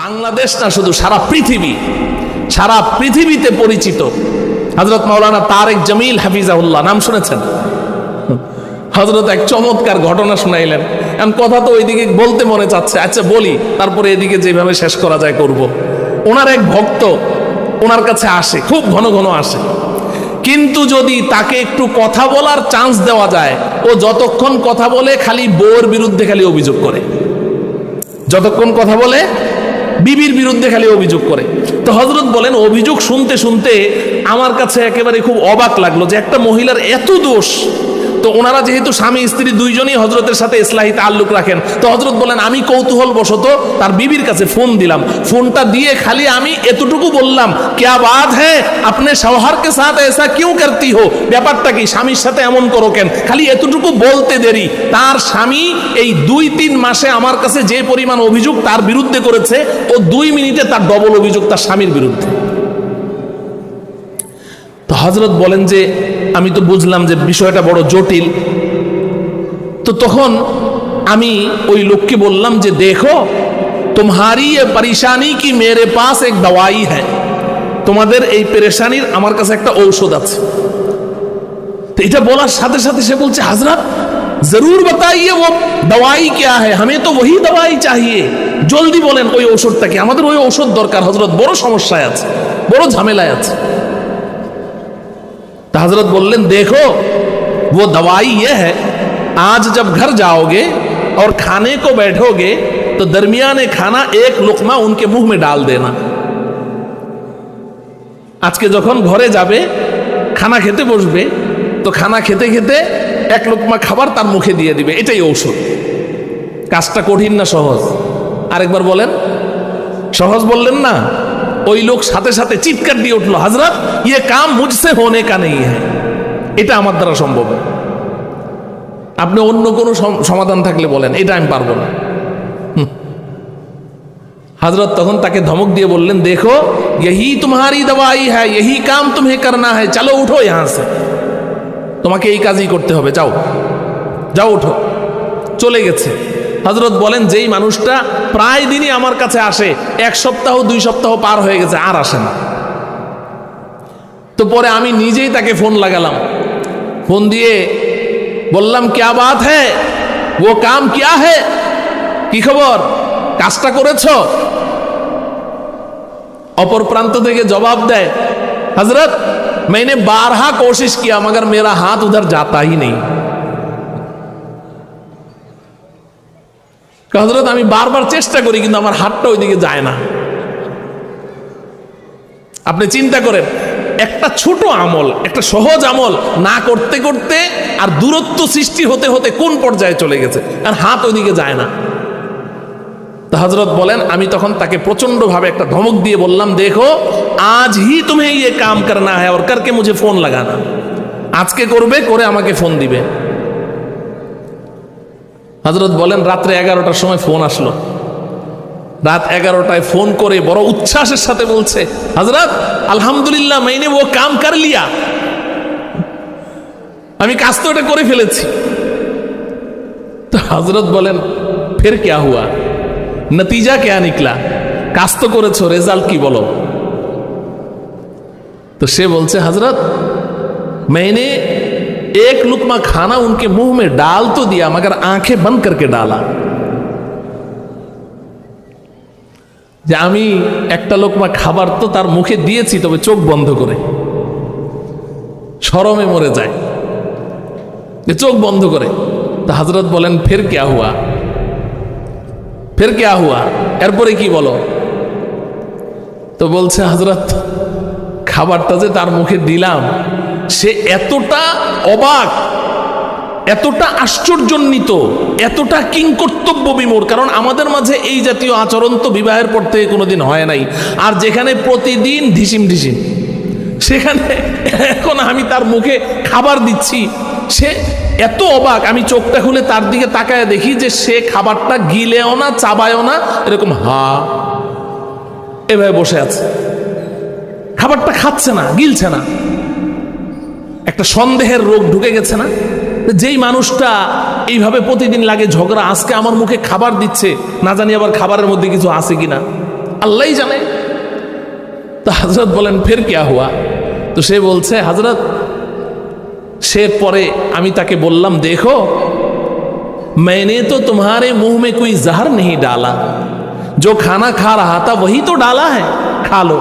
বাংলাদেশ না, শুধু সারা পৃথিবীতে পরিচিত হযরত মাওলানা তারেক জামিল হাফিজাহুল্লাহ, নাম শুনেছেন? হযরত এক চমৎকার ঘটনা শুনাইলেন। এখন কথা তো ওইদিকে বলতে মনে চাচ্ছে, আচ্ছা বলি, তারপরে এদিকে যেভাবে শেষ করা যায় করব। ওনার এক ভক্ত ওনার কাছে আসে, খুব ঘন ঘন আসে, কিন্তু যদি তাকে একটু কথা বলার চান্স দেওয়া যায়, ও যতক্ষণ কথা বলে খালি বউর বিরুদ্ধে খালি অভিযোগ করে, যতক্ষণ কথা বলে বিবির বিরুদ্ধে খালি অভিযোগ করে। তো হযরত বলেন, অভিযোগ শুনতে শুনতে আমার কাছে একেবারে খুব অবাক লাগলো যে একটা মহিলার এত দোষ। তো ওনারা যেহেতু স্বামী স্ত্রী দুইজনই হযরতের সাথে ইসলাহি তাআল্লুক রাখেন, তো হযরত বলেন আমি কৌতূহল বশত তার বিবির কাছে ফোন দিলাম। ফোনটা দিয়ে খালি আমি এতটুকু বললাম, क्या बात है अपने शौहर के साथ ऐसा क्यों करती हो, ব্যাপারটা কি, স্বামীর সাথে এমন করো কেন? খালি এতটুকু বলতে দেরি তার স্বামী এই 2-3 মাসে আমার কাছে যে পরিমাণ অভিযোগ তার বিরুদ্ধে করেছে, ও 2 মিনিটে তার ডবল অভিযোগ তার স্বামীর বিরুদ্ধে। তো হযরত বলেন যে আমি তো বুঝলাম যে বিষয়টা বড় জটিল। তো তখন আমি ওই লোককে বললাম যে দেখো, তোমারি ये परेशानी की मेरे पास एक दवाई है, তোমাদের এই পেরেশানির আমার কাছে একটা ঔষধ আছে। তো এটা বলার সাথে সাথে সে বলছে, হযরত जरूर बताइए वो दवाई क्या है, हमें तो वही दवाई चाहिए, জলদি বলেন ওই ঔষধটা কি, আমাদের ওই ঔষধ দরকার হযরত, বড় সমস্যায় আছে, বড় ঝামেলায় আছে। तो हजरत बोलें देखो वो दवाई ये है, आज जब घर जाओगे और खाने को बैठोगे तो दरमियाने खाना एक लुकमा उनके मुंह में डाल देना। आज के যখন ঘরে যাবে খানা খেতে বসবে, তো খানা খেতে খেতে এক লুকমা খাবার তার মুখে দিয়ে দিবে, এটাই ঔষধ। কাজটা কঠিন না সহজ? আরেকবার বলেন। সহজ বললেন না? ওই লোক সাথে সাথে চিৎকার দিয়ে উঠলো, হযরত ये काम मुझसे होने का नहीं है, এটা আমার দ্বারা সম্ভব না। আপনি অন্য কোনো সমাধান থাকলে বলেন, এটা আমি পারবো না। হযরত তখন তাকে ধমক দিয়ে বললেন, দেখো यही तुम्हारी दवाई है, यही काम तुम्हें करना है, चलो उठो यहां से, তোমাকে এই কাজই করতে হবে, যাও যাও উঠো। চলে গেছে। হযরত বলেন যেই মানুষটা প্রায় দিনই আমার কাছে আসে, 1 সপ্তাহ 2 সপ্তাহ পার হয়ে গেছে, আর আসে না। তো পরে আমি নিজেই তাকে ফোন লাগালাম, ফোন দিয়ে বললাম, क्या बात है वो काम क्या है, কি খবর, কাজটা করেছো? অপর প্রান্ত থেকে জবাব দেয়, হযরত मैंने 12 कोशिश किया मगर मेरा हाथ उधर जाता ही नहीं। হযরত আমি বারবার চেষ্টা করি কিন্তু আমার হাতটা ওইদিকে যায় না। আপনি চিন্তা করেন, একটা ছোট আমল, একটা সহজ আমল না করতে করতে আর দূরত্ব সৃষ্টি হতে হতে কোন পর্যায়ে চলে গেছে, আর হাত ওইদিকে যায় না। তো হযরত বলেন আমি তখন তাকে প্রচন্ড ভাবে একটা ধমক দিয়ে বললাম, দেখো আজ হি तुम्हें ये काम करना है और करके मुझे फोन लगाना, আজকে করবে, করে আমাকে ফোন দিবে। হযরত বলেন রাত্রে 11টার সময় ফোন আসলো। রাত 11টায় ফোন করে বড় উচ্ছ্বাসের সাথে বলছে, হযরত আলহামদুলিল্লাহ मैंने वो काम कर लिया, আমি কাজ তো এটা করে ফেলেছি। তো হযরত বলেন फिर क्या हुआ, नतीजा क्या निकला, কাজ তো করেছো, রেজাল্ট কি বলো? তো সে বলছে, हजरत मैंने एक लुकमा खाना उनके मुंह में डाल तो दिया मगर आंखें बंद करके डाला। যে আমি একটা লোকমা খাবার তো তার মুখে দিয়েছি, তবে চোখ বন্ধ করে, শরমে মরে যায়, যে চোখ বন্ধ করে। তো হযরত বলেন फिर क्या हुआ, फिर क्या हुआ, এরপরে কি বলো? তো বলছে, হযরত খাবারটা যে তার মুখে দিলাম, সে এতটা অবাক, এতটা আশ্চর্যান্বিত, এতটা কিংকর্তব্য বিমূঢ়, কারণ আমাদের মাঝে এই জাতীয় আচরণ তো বিবাহের পর থেকে কোনোদিন হয় নাই। আর যেখানে প্রতিদিন ঢিসিম ঢিসিম, সেখানে এখন আমি তার মুখে খাবার দিচ্ছি, সে এত অবাক। আমি চোখটা খুলে তার দিকে তাকায় দেখি যে সে খাবারটা গিলেও না, চাবায়ও না, এরকম হা এভাবে বসে আছে, খাবারটা খাচ্ছে না, গিলছে না। একটা সন্দেহের রোগ ঢুকে গেছে না? যেই মানুষটা এইভাবে প্রতিদিন লাগে ঝগড়া, আজকে আমার মুখে খাবার দিচ্ছে, না জানি আবার খাবারের মধ্যে কিছু আছে কিনা। আল্লাহই জানে। তো হযরত বলেন ফির কিয়া হুয়া? তো সে বলছে হযরত, সে পরে আমি তাকে বললাম দেখো मैंने तो तुम्हारे मुंह में कोई जहर नहीं डाला, जो खाना खा रहा था वही तो डाला है, खा लो।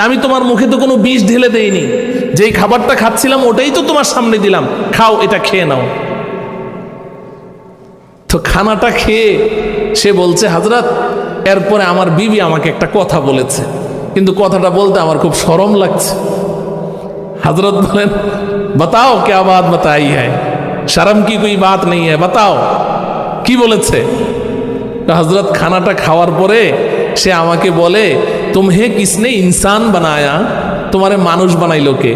আমি তোমার মুখে তো কোনো বিষ ঢেলে দেইনি, যেই খাবারটা খাচ্ছিলাম ওটাই তো তোমার সামনে দিলাম, খাও, এটা খেয়ে নাও। তো খানাটা খেয়ে সে বলছে হযরত, এরপরে আমার বিবি আমাকে একটা কথা বলেছে, কিন্তু কথাটা বলতে আমার খুব শরম লাগছে। হযরত বলেন बताओ क्या बात बताई है, शर्म की कोई बात नहीं है, बताओ কি বলেছে? হযরত খানাটা খাওয়ার পরে সে আমাকে বলে तुम्हें किसने इंसान बनाया, তোমারে মানুষ বানাইলো কে?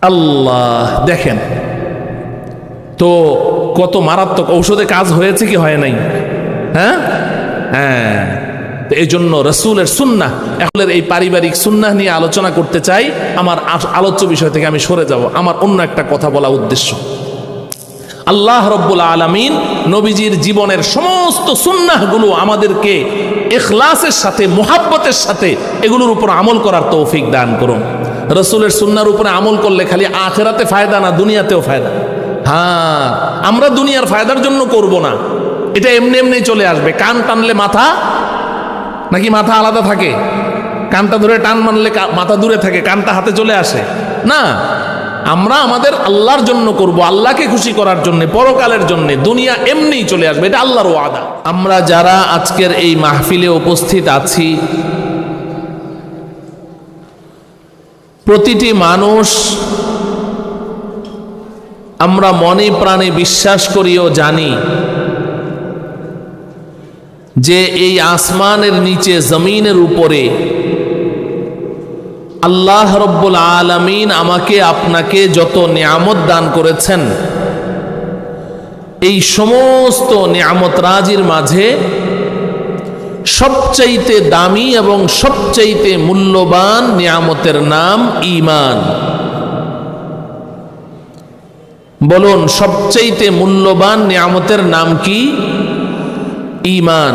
আল্লাহ, দেখেন তো কত মারাত্মক। ঔষধে কাজ হয়েছে কি হয় নাই? হ্যাঁ হ্যাঁ। এই জন্য রসুলের সুন্নাহ, এখন এই পারিবারিক সুন্নাহ নিয়ে আলোচনা করতে চাই। আমার আলোচ্য বিষয় থেকে আমি সরে যাব, আমার অন্য একটা কথা বলা উদ্দেশ্য। আল্লাহ রব্বুল আলামিন নবীজির জীবনের সমস্ত সুন্নাহগুলো আমাদেরকে ইখলাসের সাথে, মুহাব্বতের সাথে এগুলোর উপর আমল করার তৌফিক দান করুন। রসুলের সুন্নাহর উপরে আমল করলে খালি আখিরাতে ফায়দা না, দুনিয়াতেও ফায়দা। হ্যাঁ, আমরা দুনিয়ার ফায়দার জন্য করব না, এটা এমনি এমনি চলে আসবে। কান টানলে মাথা, নাকি মাথা আলাদা থাকে? কানটা ধরে টান মানলে মাথা দূরে থাকে, কানটা হাতে চলে আসে না। আমরা আমাদের আল্লাহর জন্য করব, আল্লাহকে খুশি করার জন্য, পরকালের জন্য। দুনিয়া এমনিই চলে আসবে, এটা আল্লাহর ওয়াদা। আমরা যারা আজকের এই মাহফিলে উপস্থিত আছি, প্রতিটি মানুষ আমরা মনে প্রাণে বিশ্বাস করি ও জানি যে এই আসমানের নিচে, জমিনের উপরে আল্লাহ রব্বুল আলামিন আমাকে আপনাকে যত নিয়ামত দান করেছেন, এই সমস্ত নিয়ামত রাজির মাঝে সবচাইতে দামি এবং সবচাইতে মূল্যবান নিয়ামতের নাম ঈমান। বলুন, সবচাইতে মূল্যবান নিয়ামতের নাম কি? ঈমান।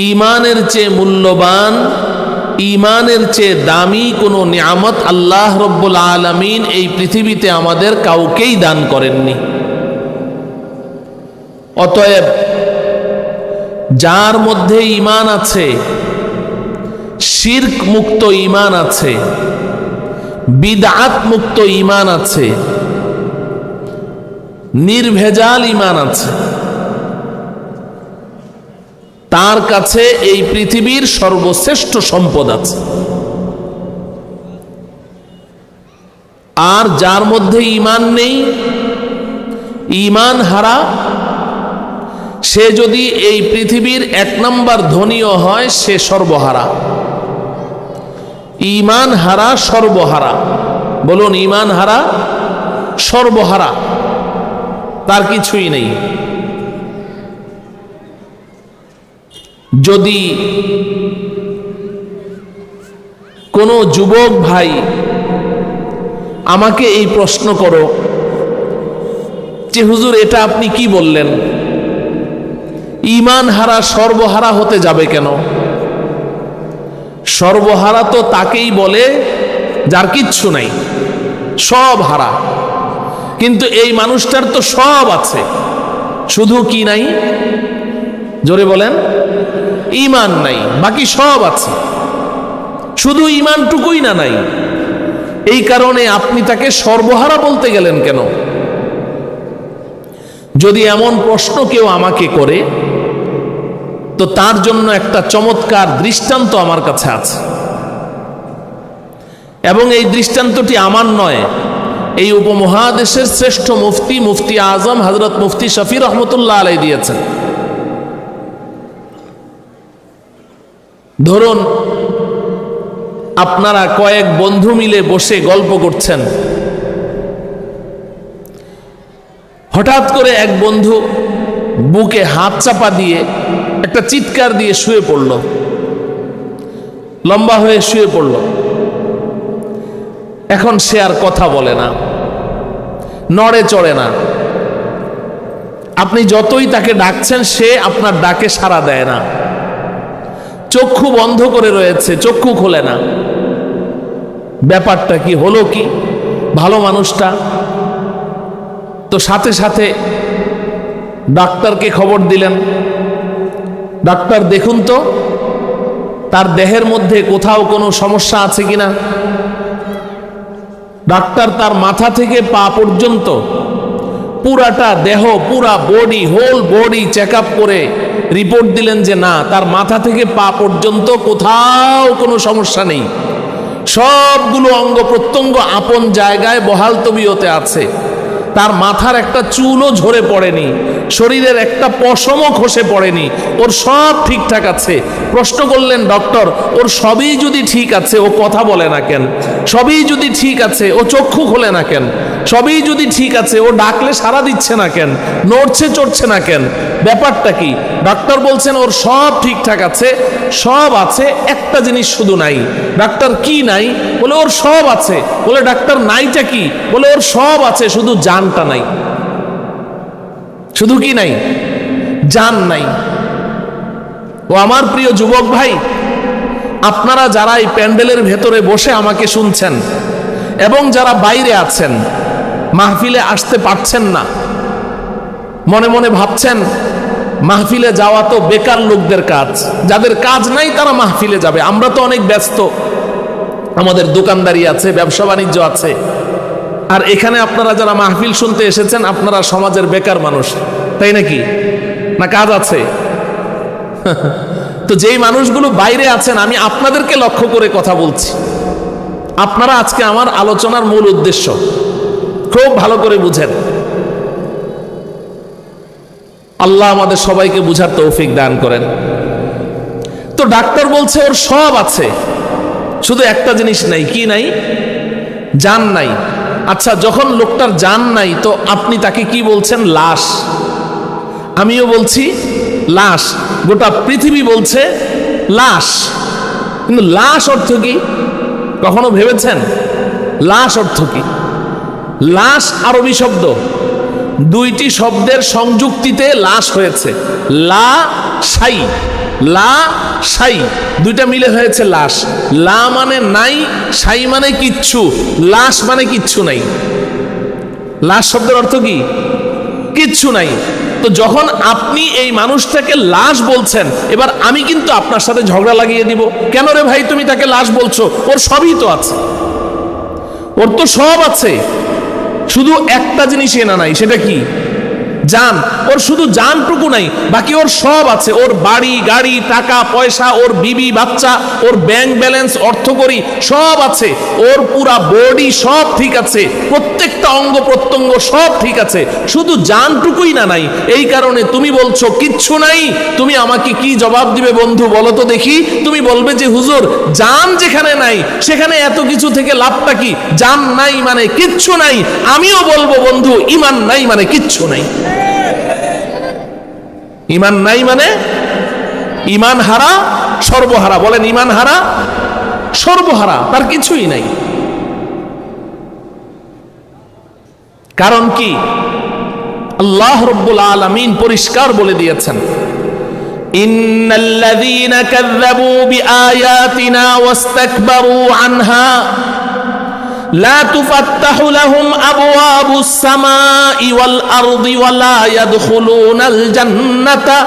ঈমানের চেয়ে মূল্যবান, ঈমানের চেয়ে দামি কোনো নিয়ামত আল্লাহ রব্বুল আলামিন এই পৃথিবীতে আমাদের কাউকেই দান করেননি। অতএব যার মধ্যে ঈমান আছে, শিরক মুক্ত ঈমান আছে, বিদআত মুক্ত ঈমান আছে, নির্ভেজাল ঈমান আছে, তার কাছে এই পৃথিবীর সর্বশ্রেষ্ঠ সম্পদ আছে। আর যার মধ্যে ঈমান নেই, ঈমান হারা, সে যদি এই পৃথিবীর 1 নম্বর ধনীও হয়, সে সর্বহারা। ঈমান হারা সর্বহারা। বলুন, ঈমান হারা সর্বহারা, তার কিছুই নেই। যদি কোনো যুবক ভাই আমাকে এই প্রশ্ন করো যে হুজুর এটা আপনি কি বললেন, ঈমান হারা সর্বহারা হতে যাবে কেন? সর্বহারা তো তাকেই বলে যার কিচ্ছু নাই, সব হারা। কিন্তু এই মানুষটার তো সব আছে, শুধু কি নাই? জোরে বলেন, ঈমান নাই, বাকি সব আছে, শুধু ঈমানটুকুই না নাই। এই কারণে আপনি তাকে সর্বহারা বলতে গেলেন কেন? যদি এমন প্রশ্ন কেউ আমাকে করে, তো তার জন্য একটা চমৎকার দৃষ্টান্ত আমার কাছে আছে, এবং এই দৃষ্টান্তটি আমার নয়, এই উপমহাদেশের শ্রেষ্ঠ মুফতি, মুফতি আজম হযরত মুফতি শফি রহমতুল্লাহ আলাইহি দিয়েছেন। ধরুন আপনারা কয়েক বন্ধু মিলে বসে গল্প করছেন, হঠাৎ করে এক বন্ধু বুকে হাত চাপা দিয়ে একটা চিৎকার দিয়ে শুয়ে পড়ল, লম্বা হয়ে শুয়ে পড়ল। এখন সে আর কথা বলে না, নড়ে চড়ে না। আপনি যতই তাকে ডাকছেন সে আপনার ডাকে সাড়া দেয় না, চক্ষু বন্ধ করে রয়েছে, চক্ষু খোলে না। ব্যাপারটা কি, হলো কি? ভালো মানুষটা তো সাথে সাথে ডাক্তারকে খবর দিলেন, ডাক্তার দেখুন তো তার দেহের মধ্যে কোথাও কোনো সমস্যা আছে কিনা। ডাক্তার তার মাথা থেকে পা পর্যন্ত পুরাটা দেহ, পুরা body, whole body check up করে রিপোর্ট দিলেন যে না, তার মাথা থেকে পা পর্যন্ত কোথাও কোনো সমস্যা নেই, সবগুলো অঙ্গ প্রত্যঙ্গ আপন জায়গায় বহাল তবিয়তে আছে, তার মাথার একটা চুলও ঝরে পড়েনি, শরীরের একটা পশমও খসে পড়েনি, ওর সব ঠিকঠাক আছে। প্রশ্ন করলেন ডক্টর, ওর সবই যদি ঠিক আছে ও কথা বলে না কেন? সবই যদি ঠিক আছে ও চক্ষু খোলে না কেন? সবই যদি ঠিক আছে ও ডাকলে সাড়া দিচ্ছে না কেন? নড়ছে চড়ছে না কেন? ব্যাপারটা কি? ডাক্তার বলছেন ওর সব ঠিকঠাক আছে, সব আছে, একটা জিনিস শুধু নাই। ডাক্তার কি নাই? বলে ওর সব আছে। বলে ডাক্তার নাইটা কি? বলে ওর সব আছে, শুধু জানটা নাই। শুধু কি নাই? জান নাই। ও আমার প্রিয় যুবক ভাই, আপনারা যারা এই প্যান্ডেলের ভেতরে বসে আমাকে শুনছেন এবং যারা বাইরে আছেন, মাহফিলে আসতে পারছেন না, মনে মনে ভাবছেন মাহফিলে যাওয়া তো বেকার লোকদের কাজ, যাদের কাজ নাই তারা মাহফিলে যাবে, আমরা তো অনেক ব্যস্ত, আমাদের দোকানদারি আছে, ব্যবসা বাণিজ্য আছে। আর এখানে আপনারা যারা মাহফিল শুনতে এসেছেন আপনারা সমাজের বেকার মানুষ, তাই নাকি? না কাজ আছে? তো যেই মানুষগুলো বাইরে আছেন আমি আপনাদেরকে লক্ষ্য করে কথা বলছি, আপনারা আজকে আমার আলোচনার মূল উদ্দেশ্য খুব ভালো করে বুঝেন। আল্লাহ আমাদের সবাইকে বুঝার তৌফিক দান করেন। তো ডাক্তার বলছে ওর সব আছে, শুধু একটা জিনিস নাই। কি নাই? জান নাই। আচ্ছা, যখন লোকটার জান নাই তো আপনি তাকে কি বলছেন? লাশ। আমিও বলছি লাশ, গোটা পৃথিবী বলছে লাশ। কিন্তু লাশ অর্থ কি কখনো ভেবেছেন? লাশ অর্থ কি? লাশ আরবি শব্দ, দুইটি শব্দের সংযুক্তিতে লাশ হয়েছে। লা সাই, লা সাই, দুইটা মিলে হয়েছে লাশ। লা মানে নাই, সাই মানে কিচ্ছু, লাশ মানে কিচ্ছু নাই। লাশ শব্দের অর্থ কি? কিচ্ছু নাই। তো যখন আপনি এই মানুষটাকে লাশ বলছেন, এবার আমি কিন্তু আপনার সাথে ঝগড়া লাগিয়ে দিব। কেন রে ভাই তুমি তাকে লাশ বলছো? ওর সবই তো আছে, ওর তো সব আছে, শুধু একটা জিনিস এনা নাই। সেটা কি? জান। ওর শুধু জানটুকু নাই, বাকি ওর সব আছে। ওর বাড়ি গাড়ি, টাকা পয়সা, ওর বিবি বাচ্চা, ওর ব্যাংক ব্যালেন্স, অর্থকড়ি সব আছে, ওর পুরা বডি সব ঠিক আছে, প্রত্যেকটা অঙ্গ প্রত্যঙ্গ সব ঠিক আছে, শুধু জানটুকুই না নাই। এই কারণে তুমি বলছো কিচ্ছু নাই। তুমি আমাকে কি জবাব দিবে বন্ধু বলো তো দেখি? তুমি বলবে যে হুজুর জান যেখানে নাই সেখানে এত কিছু থেকে লাভটা কি? জান নাই মানে কিচ্ছু নাই। আমিও বলবো বন্ধু ঈমান নাই মানে কিচ্ছু নাই। ঈমান নাই মানে ঈমান হারা সর্বহারা। বলেন ঈমান হারা সর্বহারা, তার কিছুই নাই। কারণ কি? আল্লাহ রাব্বুল আলামিন পরিষ্কার বলে দিয়েছেন, ইন্নাল্লাযীনা কাযযাবু বিআয়াতিনা ওয়াস্তাকবারু আনহা লা তুফাত্তাহু লাহুম আবওয়াবুস সামাই ওয়াল আরদি ওয়া লা ইয়াদখুলুনাল জান্নাতা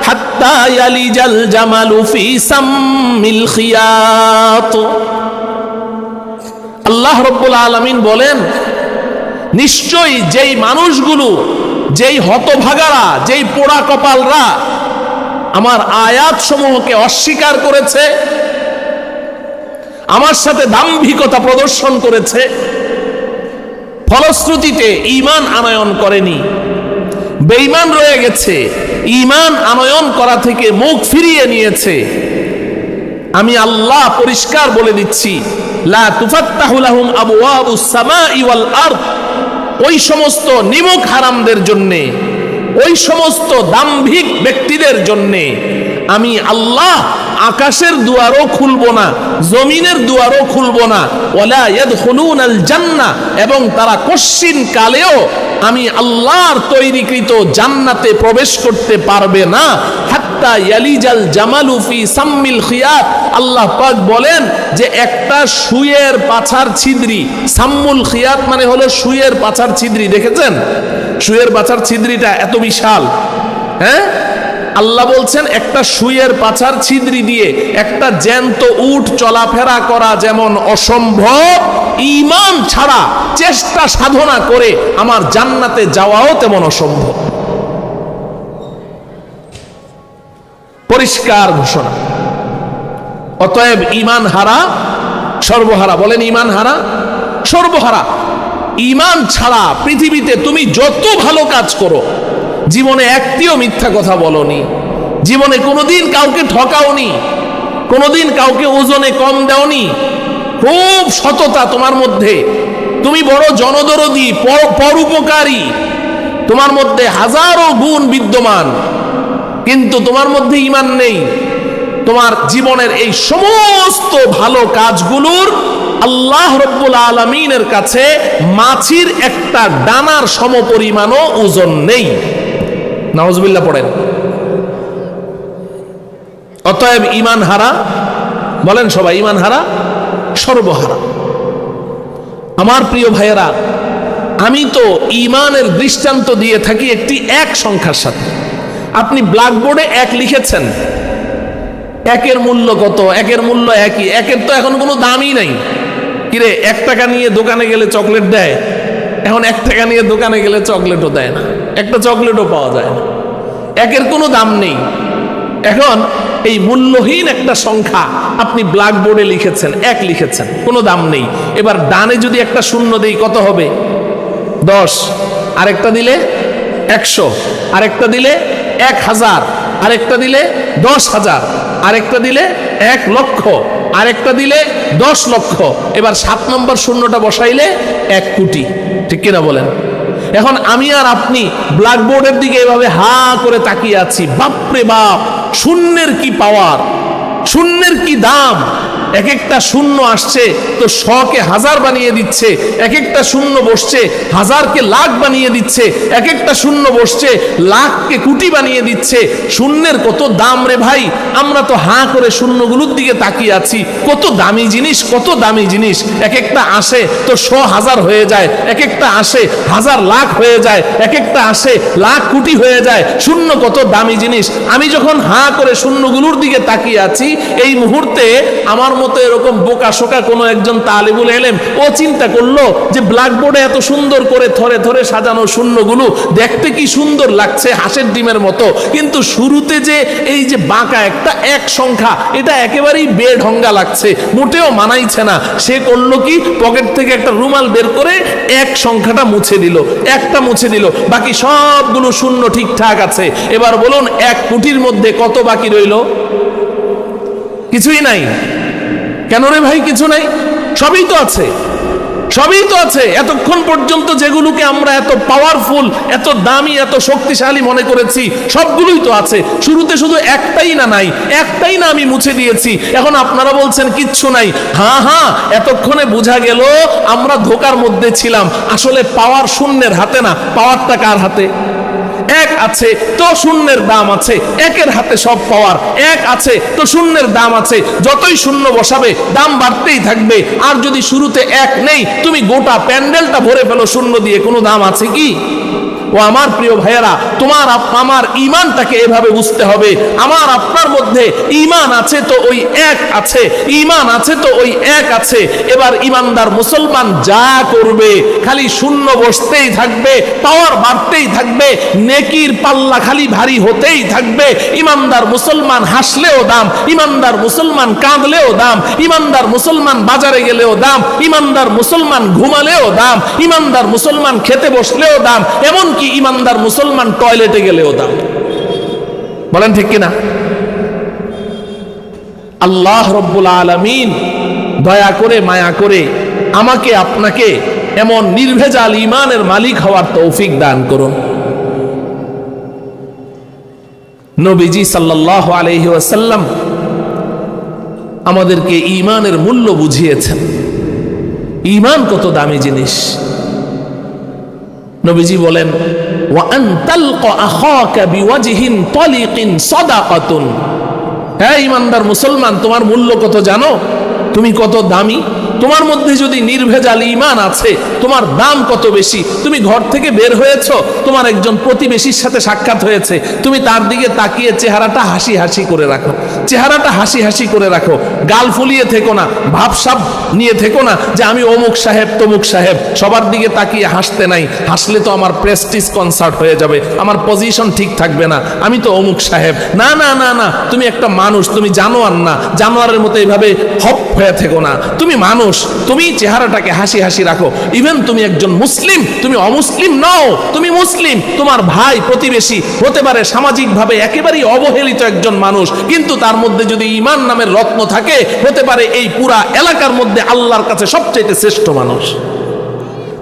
হাত্তা ইয়ালিজাল জামালু ফি সাম্মিল খিয়াত। আল্লাহ রাব্বুল আলামিন বলেন, নিশ্চয়ই যেই মানুষগুলো, যেই হতভাগারা, যেই পোড়া কপালরা আমার আয়াত সমূহকে অস্বীকার করেছে, আমার সাথে দাম্ভিকতা প্রদর্শন করেছে, ফলশ্রুতিতে ঈমান আনয়ন করেনি, বেঈমান রয়ে গেছে, ঈমান আনয়ন করা থেকে মুখ ফিরিয়ে নিয়েছে, আমি আল্লাহ পরিষ্কার বলে দিচ্ছি, লা তুফাত্তাহু লাহুম আবওয়াবুস সামাই ওয়াল আরদ। ওই সমস্ত নিমক হারামদের জন্যে, ওই সমস্ত দাম্ভিক ব্যক্তিদের জন্যে আমি আল্লাহ আকাশের দুয়ারও খুলবো না, জমিনের দুয়ারও খুলবো না। ওয়ালা ইয়াদখুলুনাল জান্নাহ, এবং তারা কশ্চিন কালেও আমি আল্লাহর তৈরিকৃত জান্নাতে প্রবেশ করতে পারবে না হাত্তা ইয়ালিজাল জামালু ফি সাম্মিল খিয়াত। আল্লাহ পাক বলেন যে একটা সুয়ের পাছার ছিদ্রি, সাম্মুল খিয়াত মানে হলো সুয়ের পাছার ছিদ্রি, দেখেছেন সুয়ের পাছার ছিদ্রিটা এত বিশাল, হ্যাঁ? আল্লাহ বলছেন একটা সুয়ের পাছার ছিদ্রি দিয়ে একটা জ্যান্ত উট চলাফেরা করা যেমন অসম্ভব, ঈমান ছাড়া চেষ্টা সাধনা করে আমার জান্নাতে যাওয়াও তেমন অসম্ভব। পরিষ্কার ঘোষণা। অতএব ঈমান হারা সর্বহারা। বলেন ঈমান হারা সর্বহারা। ঈমান ছাড়া পৃথিবীতে তুমি যত ভালো কাজ করো, জীবনে একটিও মিথ্যা কথা বলনি, জীবনে কোনোদিন কাউকে ঠকাওনি, কোনোদিন কাউকে ওজনে কম দাওনি, খুব সততা তোমার মধ্যে, তুমি বড় জনদরদী, পরোপকারী, তোমার মধ্যে হাজারো গুণ বিদ্যমান, কিন্তু তোমার মধ্যে ঈমান নেই। তোমার জীবনের এই সমস্ত ভালো কাজগুলোর আল্লাহ রব্বুল আলামিনের কাছে মাছির একটা ডানার সমপরিমাণও ওজন নেই। নাউজুবিল্লাহ পড়েন। অতএব ঈমান হারা, বলেন সবাই ঈমান হারা সর্বহারা। আমার প্রিয় ভাইয়েরা, আমি তো ঈমানের দৃষ্টান্ত দিয়ে থাকি একটি এক সংখ্যার সাথে। আপনি ব্ল্যাকবোর্ডে এক লিখেছেন, একের মূল্য কত? একের মূল্য একই। একের তো এখন কোনো দামই নাই। কিরে, 1 টাকা নিয়ে দোকানে গেলে চকলেট দেয়, এখন 1 টাকা নিয়ে দোকানে গেলে চকলেটও দেয় না, একটা চকলেটও পাওয়া যায় না, একের কোনো দাম নেই। এখন এই মূল্যহীন একটা সংখ্যা আপনি ব্ল্যাকবোর্ডে লিখেছেন, এক লিখেছেন, কোনো দাম নেই। এবার ডানে যদি একটা শূন্য দেই কত হবে? 10। আরেকটা দিলে 100, আরেকটা দিলে 1000, আরেকটা দিলে 10,000, আরেকটা দিলে 1 লক্ষ, আরেকটা দিলে 10 লক্ষ। এবার 7 নম্বর শূন্যটা বসাইলে 1 কোটি। ঠিক কিনা বলেন? এখন আমি আর আপনি ব্ল্যাকবোর্ডের দিকে এভাবে হা করে তাকিয়ে আছি। বাপরে বাপ, শূন্যের কি পাওয়ার, শূন্যের কি দাম। এক একটা শূন্য আসছে তো 100কে 1000 বানিয়ে দিচ্ছে, এক একটা শূন্য বসছে 1000কে লাখ বানিয়ে দিচ্ছে, এক একটা শূন্য বসছে লাখকে কোটি বানিয়ে দিচ্ছে। শূন্যের কত দাম রে ভাই। আমরা তো হাঁ করে শূন্যগুলোর দিকে তাকিয়ে আছি। কত দামি জিনিস, কত দামি জিনিস। এক একটা আসে তো 100,000 হয়ে যায়, এক একটা আসে 1000 লাখ হয়ে যায়, এক একটা আসে লাখ কোটি হয়ে যায়। শূন্য কত দামি জিনিস। আমি যখন হাঁ করে শূন্যগুলোর দিকে তাকিয়ে আছি, এই মুহূর্তে আমার মতো এরকম বোকা শোকা কোনো একজন তালিবুল ইলম ও চিন্তা করলো যে ব্ল্যাকবোর্ডে এত সুন্দর করে থরে থরে সাজানো শূন্যগুলো দেখতে কি সুন্দর লাগছে, হাঁসের ডিমের মতো, কিন্তু শুরুতে যে এই যে বাঁকা একটা এক সংখ্যা, এটা একেবারেই বেঢঙ্গা লাগছে, মোটেও মানাইছে না। সে করলো কি, পকেট থেকে একটা রুমাল বের করে এক সংখ্যাটা মুছে দিল, একটা মুছে দিল, বাকি সবগুলো শূন্য ঠিকঠাক আছে। এবার বলুন 1 কোটির মধ্যে কত বাকি রইল? কিছুই নাই। কেন রে ভাই কিছু নাই? সবই তো আছে, সবই তো আছে। এতক্ষণ পর্যন্ত যেগুলোকে আমরা এত পাওয়ারফুল, এত দামি, এত শক্তিশালী মনে করেছি, সবগুলোই তো আছে। শুরুতে শুধু একটাই না নাই, একটাই না আমি মুছে দিয়েছি। এখন আপনারা বলছেন কিচ্ছু নাই। হ্যাঁ হ্যাঁ, এতক্ষণে বোঝা গেল আমরা ধোকার মধ্যে ছিলাম। আসলে পাওয়ার শূন্যের হাতে না, পাওয়ারটা কার হাতে? এক আছে তো শূন্যের দাম আছে, একের হাতে সব পাওয়ার। এক আছে তো শূন্যের দাম আছে, যতই শূন্য বসাবে দাম বাড়তেই থাকবে। আর যদি শুরুতে এক নেই, তুমি গোটা প্যান্ডেলটা ভরে ফেলো শূন্য দিয়ে, কোনো দাম আছে কি? ও আমার প্রিয় ভাইয়েরা, তোমার আমার ঈমানটাকে এভাবে বুঝতে হবে। আমার আপনার মধ্যে ঈমান আছে তো ওই এক আছে, ঈমান আছে তো ওই এক আছে। এবার ঈমানদার মুসলমান যা করবে খালি শূন্য বসতেই থাকবে, পাওয়ার বাড়তেই থাকবে, নেকির পাল্লা খালি ভারী হতেই থাকবে। ঈমানদার মুসলমান হাসলেও দাম, ঈমানদার মুসলমান কাঁদলেও দাম, ঈমানদার মুসলমান বাজারে গেলেও দাম, ঈমানদার মুসলমান ঘুমালেও দাম, ঈমানদার মুসলমান খেতে বসলেও দাম, এমন কি ঈমানদার মুসলমান টয়লেটে গেলেও দাম। বলেন ঠিক কিনা? আল্লাহ রব্বুল আলামিন দয়া করে মায়া করে আমাকে আপনাকে এমন নির্ভেজাল ঈমানের মালিক হওয়ার তৌফিক দান করুন। নবীজি সাল্লাল্লাহু আলাইহি ওয়াসাল্লাম আমাদেরকে ঈমানের মূল্য বুঝিয়েছেন। ঈমান কত দামি জিনিস। নবীজি বলেন ওয়া আন তালকা আখাকা বিওয়াজহিন তালিকিন সাদাকাতুন। হ্যাঁ ইমানদার মুসলমান, তোমার মূল্য কত জানো? তুমি কত দামি? তোমার মধ্যে যদি নির্ভেজাল ঈমান আছে, তোমার দাম কত বেশি। তুমি ঘর থেকে বের হয়েছ, তোমার একজন প্রতিবেশীর সাথে সাক্ষাৎ হয়েছে, তুমি তার দিকে তাকিয়ে চেহারাটা হাসি হাসি করে রাখো, চেহারাটা হাসি হাসি করে রাখো, গাল ফুলিয়ে থেকো না, ভাবসাব নিয়ে থেকো না যে আমি অমুক সাহেব তমুক সাহেব, সবার দিকে তাকিয়ে হাসতে নাই, হাসলে তো আমার প্রেস্টিজ কনসার্ট হয়ে যাবে, আমার পজিশন ঠিক থাকবে না, আমি তো অমুক সাহেব। না না না না, তুমি একটা মানুষ, তুমি জানোয়ার না, জানোয়ারের মতো এইভাবে হপ হয়ে থেকো না, তুমি মানুষ, তুমি চেহারাটাকে হাসি হাসি রাখো। ইভেন তুমি একজন মুসলিম, তুমি অমুসলিম নও, তুমি মুসলিম, তোমার ভাই প্রতিবেশী হতে পারে সামাজিকভাবে একেবারেই অবহেলিত একজন মানুষ, কিন্তু তার মধ্যে যদি ঈমান নামের রত্ন থাকে, হতে পারে এই পুরা এলাকার মধ্যে আল্লাহর কাছে সবচেয়ে শ্রেষ্ঠ মানুষ।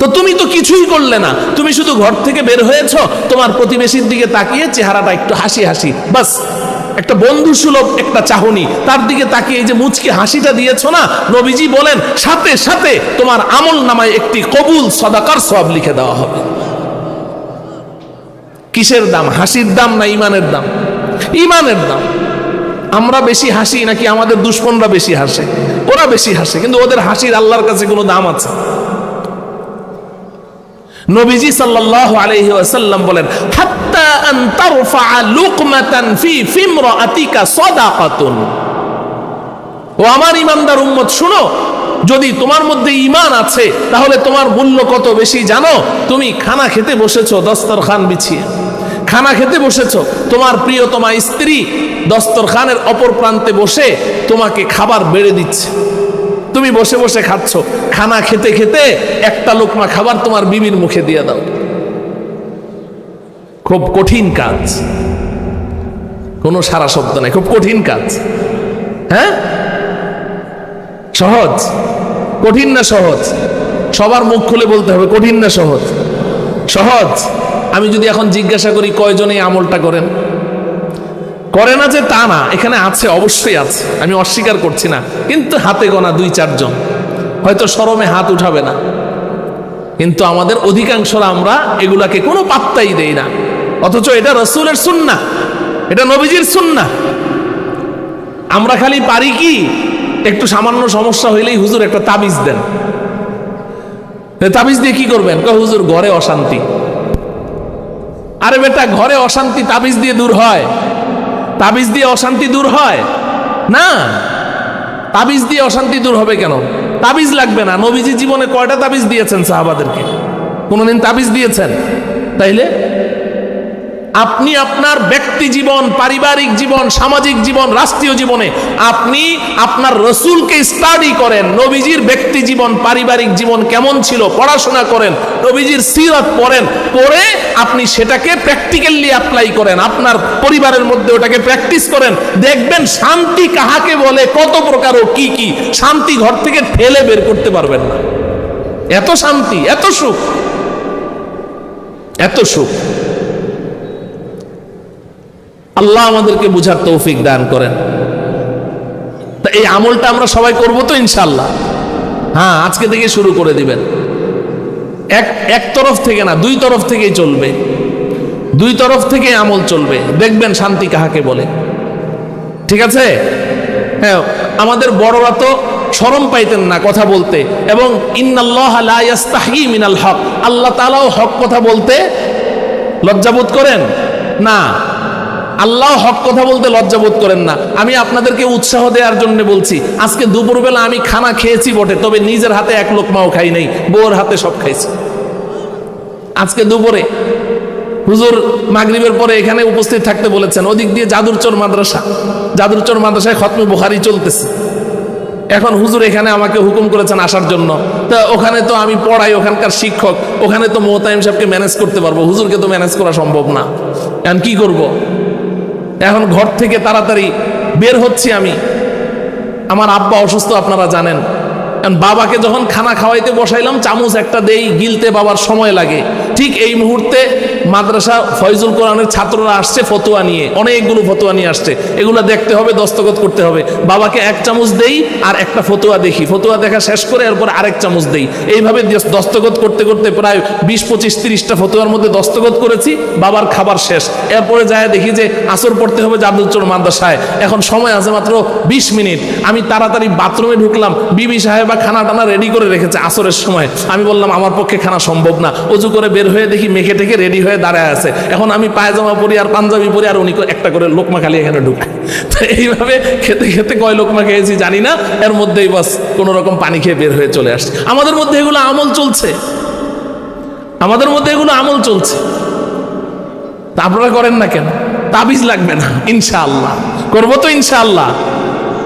তো তুমি তো কিছুই করলে না, তুমি শুধু ঘর থেকে বের হয়েছো, তোমার প্রতিবেশীর দিকে তাকিয়ে চেহারাটা একটু হাসি হাসি, বাস একটা বন্ধু সুলভ একটা চাহনি, তার দিকে তাকিয়ে এই যে মুচকি হাসিটা দিয়েছো না, নবীজি বলেন সাথে সাথে তোমার আমল নামায় একটি কবুল সাদাকার সওয়াব লিখে দেওয়া হবে। কিসের দাম? হাসির দাম না ঈমানের দাম? ঈমানের দাম। আমরা বেশি হাসি নাকি আমাদের দুশমনরা বেশি হাসে? ওরা বেশি হাসে, কিন্তু ওদের হাসির আল্লাহর কাছে কোনো দাম আছে? নবীজি সাল্লাল্লাহু আলাইহি ওয়াসাল্লাম বলেন হাত্তা আন তারফা লুকমাতান ফি ফিমরাতিকা সাদাকাতুন। ও আমার ঈমানদার উম্মত শুনো, যদি তোমার মধ্যে ঈমান আছে তাহলে তোমার মূল্য কত বেশি জানো? তুমি খানা খেতে বসেছো, দস্তরখান বিছিয়ে খানা খেতে বসেছো, তোমার প্রিয়তমা স্ত্রী দস্তরখানের অপর প্রান্তে বসে তোমাকে খাবার বেড়ে দিচ্ছে, তুমি বসে বসে খাচ্ছ, খানা খেতে খেতে একটা লোকমা খাবার তোমার বিবির মুখে দিয়ে দাও। খুব কঠিন কাজ, কোনো সারা শব্দ নাই, খুব কঠিন কাজ। হ্যাঁ, সহজ? কঠিন না সহজ? সবার মুখ খুলে বলতে হবে, কঠিন না সহজ? সহজ। আমি যদি এখন জিজ্ঞাসা করি কয়জন এই আমলটা করেন? করে না যে তা না, এখানে আছে, অবশ্যই আছে, আমি অস্বীকার করছি না, কিন্তু হাতে গোনা 2-4 জন, হয়তো শরমে হাত উঠাবে না, কিন্তু আমাদের অধিকাংশরা আমরা এগুলাকে কোনো পাত্তাই দেই না, অথচ এটা রাসূলের সুন্নাহ, এটা নবীজির সুন্নাহ। আমরা খালি পারি কি, একটু সামান্য সমস্যা হইলেই হুজুর একটা তাবিজ দেন। তাবিজ দিয়ে কি করবেন? হুজুর ঘরে অশান্তি। আরে বেটা, ঘরে অশান্তি তাবিজ দিয়ে দূর হয়? তাবিজ দিয়ে অশান্তি দূর হয় না। তাবিজ দিয়ে অশান্তি দূর হবে কেন? তাবিজ লাগবে না। নবীজি জীবনে কয়টা তাবিজ দিয়েছেন সাহাবাদেরকে? কোনদিন তাবিজ দিয়েছেন? তাইলে আপনি আপনার ব্যক্তি জীবন, পারিবারিক জীবন, সামাজিক জীবন, রাষ্ট্রীয় জীবনে আপনি আপনার রসুলকে স্টাডি করেন, নবীজির ব্যক্তি জীবন, পারিবারিক জীবন কেমন ছিল পড়াশোনা করেন, নবীজির সিরাত পড়েন, পড়ে আপনি সেটাকে প্র্যাকটিক্যালি অ্যাপ্লাই করেন, আপনার পরিবারের মধ্যে ওটাকে প্র্যাকটিস করেন, দেখবেন শান্তি কাহাকে বলে, কত প্রকার ও কি কি শান্তি ঘর থেকে ঠেলে বের করতে পারবেন না। এত শান্তি, এত সুখ, এত সুখ। আল্লাহ আমাদেরকে বুঝার তৌফিক দান করেন। তা এই আমলটা আমরা সবাই করব তো ইনশাআল্লাহ? হ্যাঁ, আজকে থেকে শুরু করে দিবেন। এক তরফ থেকে না, 2 তরফ থেকেই চলবে, 2 তরফ থেকে আমল চলবে, দেখবেন শান্তি কাহাকে বলে। ঠিক আছে? হ্যাঁ, আমাদের বড়রা তো শরম পাইতেন না কথা বলতে, এবং ইন্নাল্লাহা লা ইয়াস্তাহি মিনাল হক, আল্লাহ তাআলাও হক কথা বলতে লজ্জাবোধ করেন না। আল্লাহ হক কথা বলতে লজ্জাবোধ করেন না। আমি আপনাদেরকে উৎসাহ দেওয়ার জন্য বলছি, আজকে দুপুরবেলা আমি খানা খেয়েছি বটে, তবে নিজের হাতে এক লোকমাও খাই নাই, বউর হাতে সব খাইছি। আজকে দুপুরে হুজুর মাগরিবের পরে এখানে উপস্থিত থাকতে বলেছেন, ওদিক দিয়ে জাদুরচর মাদ্রাসা, জাদুরচর মাদ্রাসায় খতমে বুখারী চলতেছে। এখন হুজুর এখানে আমাকে হুকুম করেছেন আসার জন্য, তা ওখানে তো আমি পড়াই, ওখানকার শিক্ষক, ওখানে তো মোহতামিম সাহেবকে ম্যানেজ করতে পারবো, হুজুরকে তো ম্যানেজ করা সম্ভব না। এখন কি করব? এখন ঘর থেকে তাড়াতাড়ি বের হচ্ছি আমি, আমার আব্বা অসুস্থ আপনারা জানেন। কারণ বাবাকে যখন খানা খাওয়াইতে বসাইলাম, চামচ একটা দেই, গিলতে বাবার সময় লাগে। ঠিক এই মুহূর্তে মাদ্রাসা ফয়জুল কোরআনের ছাত্ররা আসছে ফতোয়া নিয়ে, অনেকগুলো ফতোয়া নিয়ে আসছে, এগুলো দেখতে হবে, দস্তখত করতে হবে। বাবাকে এক চামচ দেই আর একটা ফতোয়া দেখি, ফতোয়া দেখা শেষ করে এরপর আরেক চামচ দেই, এইভাবে দস্তখত করতে করতে প্রায় 20-25-30টা ফতোয়ার মধ্যে দস্তখত করেছি। বাবার খাবার শেষ, এরপরে যায় দেখি যে আসর পড়তে হবে জাদুচর মাদ্রাসায়, এখন সময় আছে মাত্র 20 মিনিট। আমি তাড়াতাড়ি বাথরুমে ঢুকলাম, বিবি সাহেবা খানা টানা রেডি করে রেখেছে আসরের সময়। আমি বললাম আমার পক্ষে খানা সম্ভব না, অজু করে বের হয়ে দেখি মেখে টেকে রেডি হয়ে দাঁড়ায় আছে। এখন আমি পায়জামা পরি আর পাঞ্জাবি পরি, আর উনি একটা করে লোকমা খালি এখানে ঢুকে। তো এইভাবে খেতে খেতে কয় লোকমা খেয়েছি জানি না, এর মধ্যেই বাস কোনো রকম পানি খেয়ে বের হয়ে চলে আসছে। আমাদের মধ্যে এগুলো আমল চলছে, আমাদের মধ্যে এগুলো আমল চলছে। তা আপনারা করেন না কেন? তাবিজ লাগবে না, ইনশাআল্লাহ করবো তো ইনশাআল্লাহ।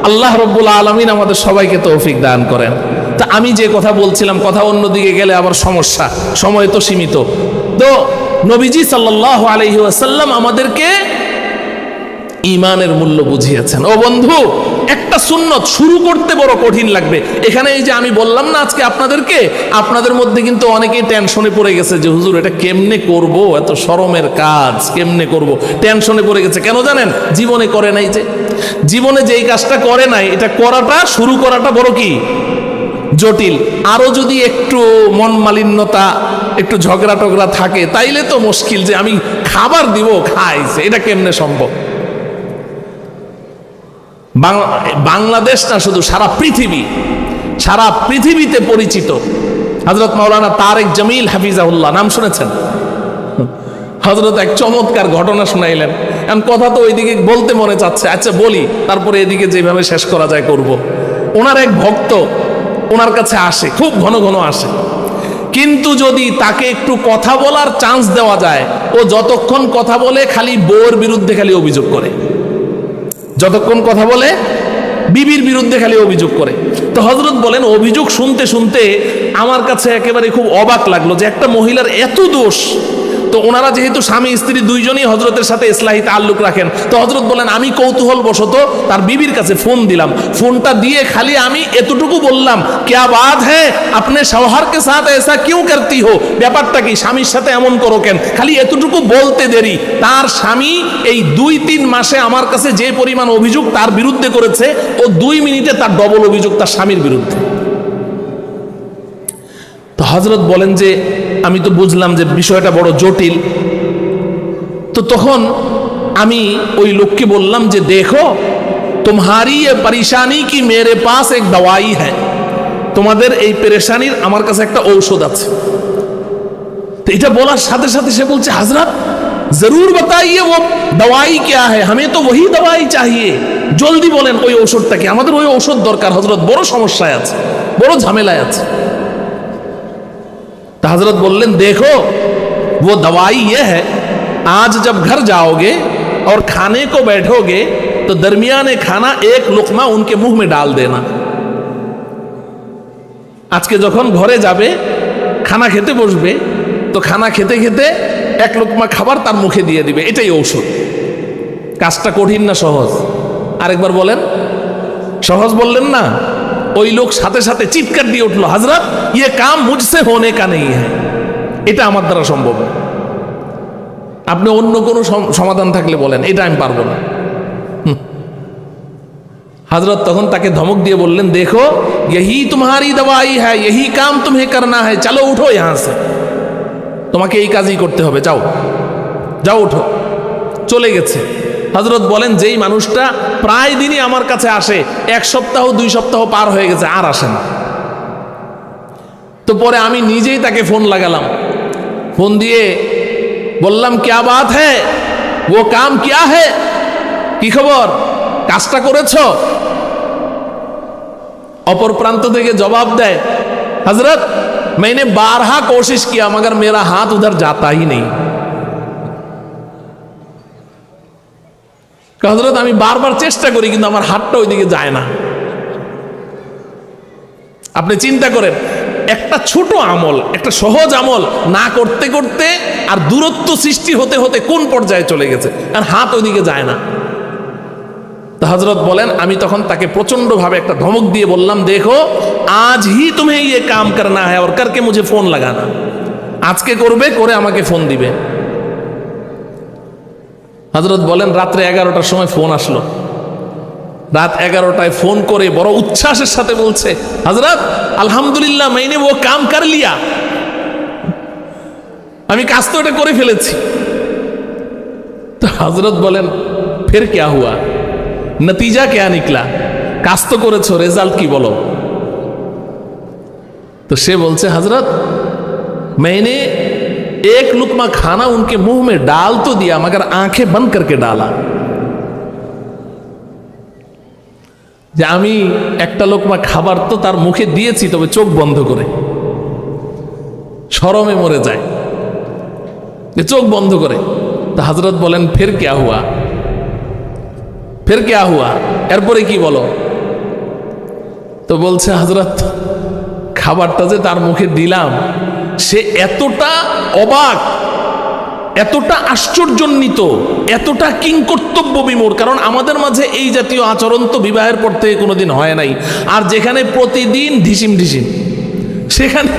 আল্লাহ রব্বুল আলামিন আমাদের সবাইকে তৌফিক দান করেন। তা আমি যে কথা বলছিলাম, কথা অন্যদিকে গেলে আবার সমস্যা, সময় তো সীমিত। তো নবীজি সাল্লাল্লাহু আলাইহি ওয়াসাল্লাম আমাদেরকে ঈমানের মূল্য বুঝিয়েছেন। ও বন্ধু, একটা সুন্নত শুরু করতে বড় কঠিন লাগবে। এখানে এই যে আমি বললাম না আজকে আপনাদেরকে, আপনাদের মধ্যে কিন্তু অনেকেই টেনশনে পড়ে গেছে যে হুজুর এটা কেমনে করব, এত শরমের কাজ কেমনে করব, টেনশনে পড়ে গেছে। কেন জানেন? জীবনে করে নাই। যে জীবনে যেই কাজটা করে নাই, এটা করাটা, শুরু করাটা বড় কি জটিল। আরো যদি একটু মন মালিন্যতা, একটু ঝগড়া টগড়া থাকে, তাইলে তো মুশকিল যে আমি খাবার দিব, খাইছে, এটা কেমনে সম্ভব? বাংলাদেশ না, শুধু সারা পৃথিবীতে পরিচিত হযরত মাওলানা তারেক জামিল হাফিজাহুল্লাহ, নাম শুনেছেন? হযরত এক চমৎকার ঘটনা শুনাইলেন। এখন কথা তো ওইদিকে বলতে মনে চাচ্ছে, আচ্ছা বলি, তারপরে এদিকে যেভাবে শেষ করা যায় করব। ওনার এক ভক্ত ওনার কাছে আসে, খুব ঘন ঘন আসে, কিন্তু যদি তাকে একটু কথা বলার চান্স দেওয়া যায়, ও যতক্ষণ কথা বলে খালি বউর বিরুদ্ধে খালি অভিযোগ করে, যতক্ষণ কথা বলে বিবির বিরুদ্ধে খালি অভিযোগ করে। তো হযরত বলেন, অভিযোগ শুনতে শুনতে আমার কাছে একেবারে খুব অবাক লাগলো যে একটা মহিলার এত দোষ। তো ওনারা যেহেতু স্বামী স্ত্রী দুইজনই হযরতের সাথে ইসলাহি তাআল্লুক রাখেন, তো হযরত বলেন আমি কৌতূহল বশত তার বিবির কাছে ফোন দিলাম। ফোনটা দিয়ে খালি আমি এতটুকু বললাম, क्या बात है अपने शौहर के साथ ऐसा क्यों करती हो, ব্যাপারটা কি, স্বামীর সাথে এমন করো কেন? খালি এতটুকু বলতে দেরি, তার স্বামী এই 2-3 মাসে আমার কাছে যে পরিমাণ অভিযোগ তার বিরুদ্ধে করেছে, ও 2 মিনিটে তার ডবল অভিযোগ তার স্বামীর বিরুদ্ধে। তো হযরত বলেন যে আমি তো বুঝলাম যে বিষয়টা বড় জটিল। তো তখন আমি ওই লোককে বললাম যে দেখো, তোমারি ये परेशानी की मेरे पास एक दवाई है, তোমাদের এই পেরেশানির আমার কাছে একটা ঔষধ আছে। তো এটা বলার সাথে সাথে সে বলছে, হযরত जरूर बताइए वो दवाई क्या है, हमें तो वही दवाई चाहिए, জলদি বলেন ওই ঔষধটা কি, আমাদের ওই ঔষধ দরকার, হযরত বড় সমস্যায় আছে, বড় ঝামেলায় আছে। तो हजरत बोलें देखो वो दवाई ये है, आज जब घर जाओगे और खाने को बैठोगे तो दरमियाने खाना एक लुकमा उनके मुंह में डाल देना। आज के যখন ঘরে যাবে, খানা খেতে বসবে, তো খানা খেতে খেতে এক লুকমা খাবার তার মুখে দিয়ে দিবে, এটাই ঔষধ। কাজটা কঠিন না সহজ? আরেকবার বলেন। সহজ বললেন না? ওই লোক সাথে সাথে চিৎকার দিয়ে উঠলো, হযরত ये काम मुझसे होने का नहीं है, এটা আমার দ্বারা সম্ভব না। আপনি অন্য কোনো সমাধান থাকলে বলেন, এটা আমি পারবো না। হযরত তখন তাকে ধমক দিয়ে বললেন, দেখো यही तुम्हारी दवाई है, यही काम तुम्हें करना है, चलो उठो यहाँ से, তোমাকে এই কাজই করতে হবে, যাও যাও উঠো। চলে গেছে। হযরত বলেন যেই মানুষটা প্রায় দিনই আমার কাছে আসে, 1 সপ্তাহ 2 সপ্তাহ পার হয়ে গেছে, আর আসে না। তো পরে আমি নিজেই তাকে ফোন লাগালাম, ফোন দিয়ে বললাম क्या बात है, वो काम क्या है, কি খবর, কাজটা করেছো? অপর প্রান্ত থেকে জবাব দেয়, হযরত मैंने 12 कोशिश किया मगर मेरा हाथ उधर जाता ही नहीं। হযরত আমি বারবার চেষ্টা করি কিন্তু আমার হাতটা ওইদিকে যায় না। আপনি চিন্তা করেন, একটা ছোট আমল, একটা সহজ আমল না করতে করতে আর দূরত্ব সৃষ্টি হতে হতে কোন পর্যায়ে চলে গেছে, আর হাত ওইদিকে যায় না। তো হযরত বলেন আমি তখন তাকে প্রচন্ড ভাবে একটা ধমক দিয়ে বললাম, দেখো আজ হি तुम्हें ये काम करना है और करके मुझे फोन लगाना, আজকে করবে, করে আমাকে ফোন দিবে। হযরত বলেন রাত্রে 11টার সময় ফোন আসলো। রাত 11টায় ফোন করে বড় উচ্ছ্বাসের সাথে বলছে, হযরত আলহামদুলিল্লাহ मैंने वो काम कर लिया, আমি কাজ তো এটা করে ফেলেছি। তো হযরত বলেন फिर क्या हुआ, नतीजा क्या निकला, কাজ তো করেছো, রেজাল্ট কি বলো। तो সে বলছে हजरत मैंने एक लुकमा खाना उनके मुंह में डाल तो दिया मगर आंखें बंद करके डाला। যে আমি একটা লোকমা খাবার তো তার মুখে দিয়েছি, তবে চোখ বন্ধ করে, শরমে মরে যায়, যে চোখ বন্ধ করে। তো হযরত বলেন ফির क्या हुआ, ফির क्या हुआ, এরপরে কি বলো। তো বলছে হযরত খাবারটা যে তার মুখে দিলাম, সে এতটা অবাক, এতটা আশ্চর্যান্বিত, এতটা কিংকর্তব্য বিমূঢ়, কারণ আমাদের মাঝে এই জাতীয় আচরণ তো বিবাহের পর থেকে কোনোদিন হয় নাই। আর যেখানে প্রতিদিন ঢিসিম ঢিসিম, সেখানে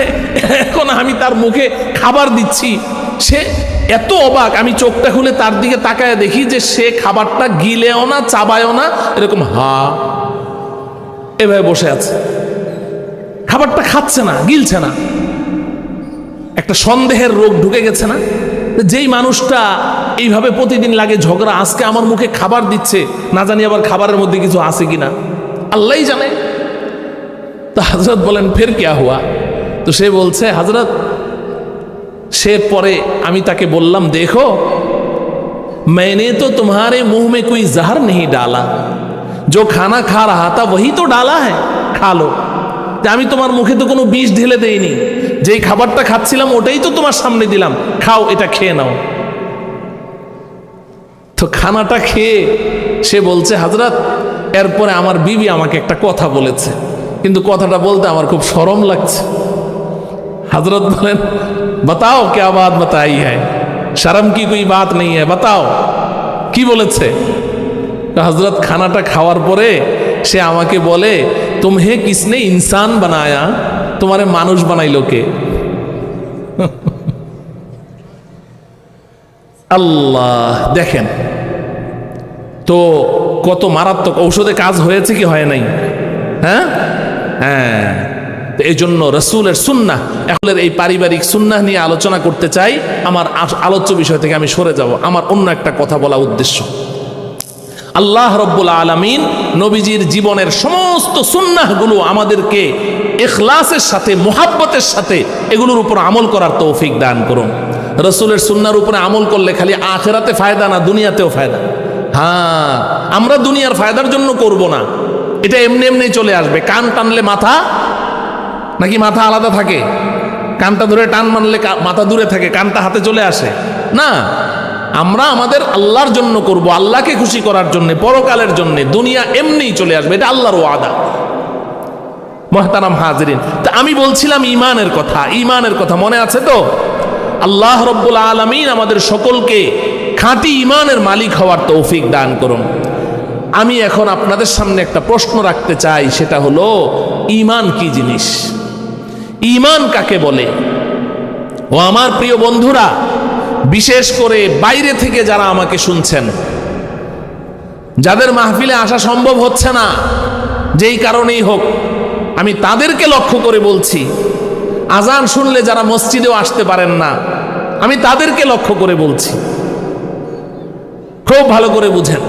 এখন আমি তার মুখে খাবার দিচ্ছি, সে এত অবাক। আমি চোখটা খুলে তার দিকে তাকায় দেখি যে সে খাবারটা গিলেও না, চাবায়ও না, এরকম এভাবে বসে আছে, খাবারটা খাচ্ছে না, গিলছে না। একটা সন্দেহের রোগ ঢুকে গেছে না, যেই মানুষটা এইভাবে প্রতিদিন লাগে ঝগড়া, আজকে আমার মুখে খাবার দিচ্ছে, না জানি আবার খাবারের মধ্যে কিছু আছে কিনা, আল্লাহই জানে। তো হযরত বলেন ফির क्या हुआ। তো সে বলছে হযরত, সে পরে আমি তাকে বললাম দেখো मैंने तो तुम्हारे मुंह में कोई जहर नहीं डाला, जो खाना खा रहा था वही तो डाला है, खा लो। আমি তোমার মুখে তো কোনো বিষ ঢেলে দেইনি, যেই খাবারটা খাচ্ছিলাম ওটাই তো তোমার সামনে দিলাম, খাও, এটা খেয়ে নাও। তো খানাটা খেয়ে সে বলছে হযরত এরপরে আমার বিবি আমাকে একটা কথা বলেছে, কিন্তু কথাটা বলতে আমার খুব শরম লাগছে। হযরত বলেন बताओ क्या बात बताई है, शर्म की कोई बात नहीं है, बताओ কি বলেছে। হযরত খানাটা খাওয়ার পরে সে আমাকে বলে तुम्हें किसने इंसान बनाया, तुम्हारे মানুষ বানাইলো কে। আল্লাহ, দেখেন তো কত মারাত্মক। ঔষধে কাজ হয়েছে কি হয় নাই? হ্যাঁ হ্যাঁ। তো এই জন্য রসুলের সুন্নাহ, এখন এই পারিবারিক সুন্নাহ নিয়ে আলোচনা করতে চাই। আমার আলোচ্য বিষয় থেকে আমি সরে যাব, আমার অন্য একটা কথা বলা উদ্দেশ্য। আল্লাহ রব্বুল আলামিন নবীজির জীবনের সমস্ত সুন্নাহগুলো আমাদেরকে ইখলাসের সাথে, মুহাব্বতের সাথে এগুলোর উপর আমল করার তৌফিক দান করুন। রসুলের সুন্নাহর উপরে আমল করলে খালি আখিরাতে ফায়দা না, দুনিয়াতেও ফায়দা। হ্যাঁ, আমরা দুনিয়ার ফায়দার জন্য করব না, এটা এমনি এমনি চলে আসবে। কান টানলে মাথা, নাকি মাথা আলাদা থাকে? কানটা ধরে টান মানলে মাথা দূরে থাকে, কানটা হাতে চলে আসে না। আমরা আমাদের আল্লাহর জন্য করব, আল্লাহকে খুশি করার জন্য, পরকালের জন্য। দুনিয়া এমনিই চলে আসবে, এটা আল্লাহর ওয়াদা। মুহতারাম হাজিরিন, তা আমি বলছিলাম ঈমানের কথা। ঈমানের কথা মনে আছে তো? আল্লাহ রব্বুল আলামিন আমাদের সকলকে খাঁটি ঈমানের মালিক হওয়ার তৌফিক দান করুন। আমি এখন আপনাদের সামনে একটা প্রশ্ন রাখতে চাই, সেটা হলো ঈমান কি জিনিস? ঈমান কাকে বলে? ও আমার প্রিয় বন্ধুরা, বিশেষ করে বাইরে থেকে যারা আমাকে শুনছেন, যাদের মাহফিলে আসা সম্ভব হচ্ছে না যেই কারণেই হোক, আমি তাদেরকে লক্ষ্য করে বলছি। আজান শুনলে যারা মসজিদেও আসতে পারেন না, আমি তাদেরকে লক্ষ্য করে বলছি, খুব ভালো করে বুঝেন।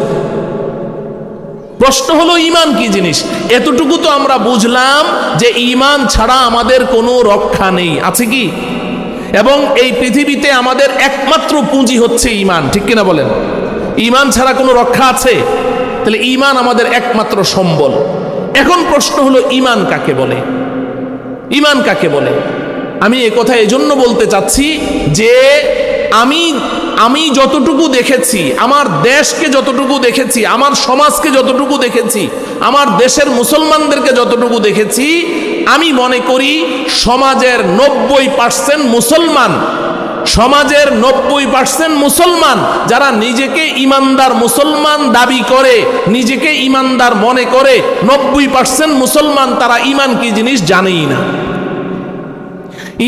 প্রশ্ন হলো ঈমান কি জিনিস? এতটুকু তো আমরা বুঝলাম যে ঈমান ছাড়া আমাদের কোনো রক্ষা নেই, আছে কি? এবং এই পৃথিবীতে আমাদের একমাত্র পুঁজি হচ্ছে ঈমান, ঠিক কিনা বলেন? ঈমান ছাড়া কোনো রক্ষা আছে? তাহলে ঈমান আমাদের একমাত্র সম্বল। এখন প্রশ্ন হলো ঈমান কাকে বলে? ঈমান কাকে বলে? আমি এ কথা এজন্য বলতে চাচ্ছি যে আমি যতটুকু দেখেছি, আমার দেশকে যতটুকু দেখেছি, আমার সমাজকে যতটুকু দেখেছি, আমার দেশের মুসলমানদেরকে যতটুকু দেখেছি, আমি মনে করি সমাজের 90% মুসলমান, সমাজের 90% মুসলমান যারা নিজেকে ইমানদার মুসলমান দাবি করে, নিজেকে ইমানদার মনে করে, 90% মুসলমান তারা ঈমান কি জিনিস জানেই না।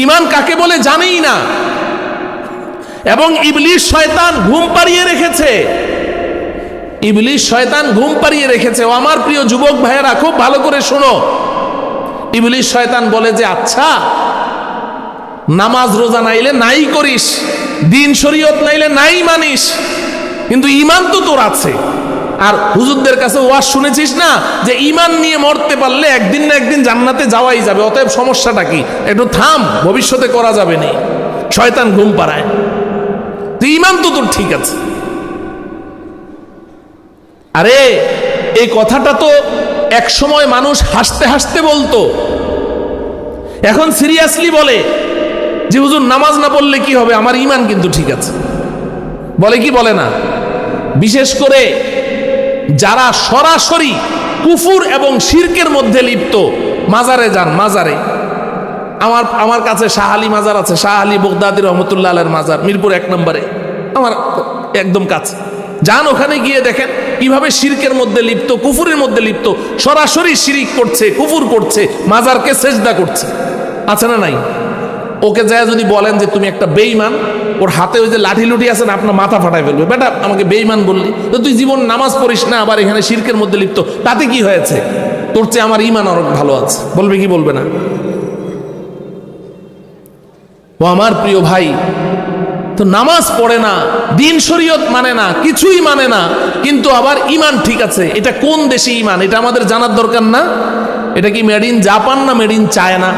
ঈমান কাকে বলে জানেই না। এবং ইবলিস শয়তান ঘুম পাড়িয়ে রেখেছে। ইবলিস শয়তান ঘুম পাড়িয়ে রেখেছে। ও আমার প্রিয় যুবক ভাইয়েরা, খুব ভালো করে শোনো। ইবলিস শয়তান বলে যে আচ্ছা, নামাজ রোজা নাইলে নাই করিস, দিন শরীয়ত নাইলে নাই মানিস, কিন্তু ঈমান তো তোর আছে। আর হুজুরদের কাছে ওয়াজ শুনেছিস না যে ঈমান নিয়ে মরতে পারলে একদিন না একদিন জান্নাতে যাওয়াই যাবে, অতএব সমস্যাটা কি, একটু থাম, ভবিষ্যতে করা যাবে না। শয়তান ঘুম পাড়ায়, তুই ঈমান তো তোর ঠিক আছে। আরে এই কথাটা তো এক সময় মানুষ হাসতে হাসতে বলতো, এখন সিরিয়াসলি বলে যে হুজুর নামাজ না পড়লে কি হবে, আমার ঈমান কিন্তু ঠিক আছে। বলে কি বলে না? বিশেষ করে যারা সরাসরি কুফুর এবং শিরকের মধ্যে লিপ্ত, মাজারে যান, মাজারে আমার কাছে শাহ আলী মাজার আছে, শাহ আলী বগদাদি রহমতুল্লাহ আলাইহির মাজার মিরপুর 1 নম্বরে, আমার একদম কাছে। যান, ওখানে গিয়ে দেখেন কিভাবে শিরকের মধ্যে লিপ্ত, কুফুরের মধ্যে লিপ্ত, সরাসরি শিরিক করছে, কুফুর করছে, মাজারকে সেজদা করছে, আছে না নাই? ওকে যায় যদি বলেন যে তুমি একটা বেঈমান, ওর হাতে ওই যে লাঠি লুঠি আছে না, আপনার মাথা ফাটাই ফেলবে। বেটা আমাকে বেঈমান বললি, তো তুই জীবন নামাজ পড়িস না, আবার এখানে শিরকের মধ্যে লিপ্ত, তাতে কি হয়েছে? তোর চেয়ে আমার ঈমান আরো ভালো আছে। বলবে কি বলবে না? ও আমার প্রিয় ভাই, তো নামাজ পড়ে না, দিন শরীয়ত মানে না, কিছুই মানে না, কিন্তু আবার ঈমান ঠিক আছে। এটা কোন দেশি ঈমান, এটা আমাদের জানার দরকার না? এটা কি মেড ইন জাপান না made in China,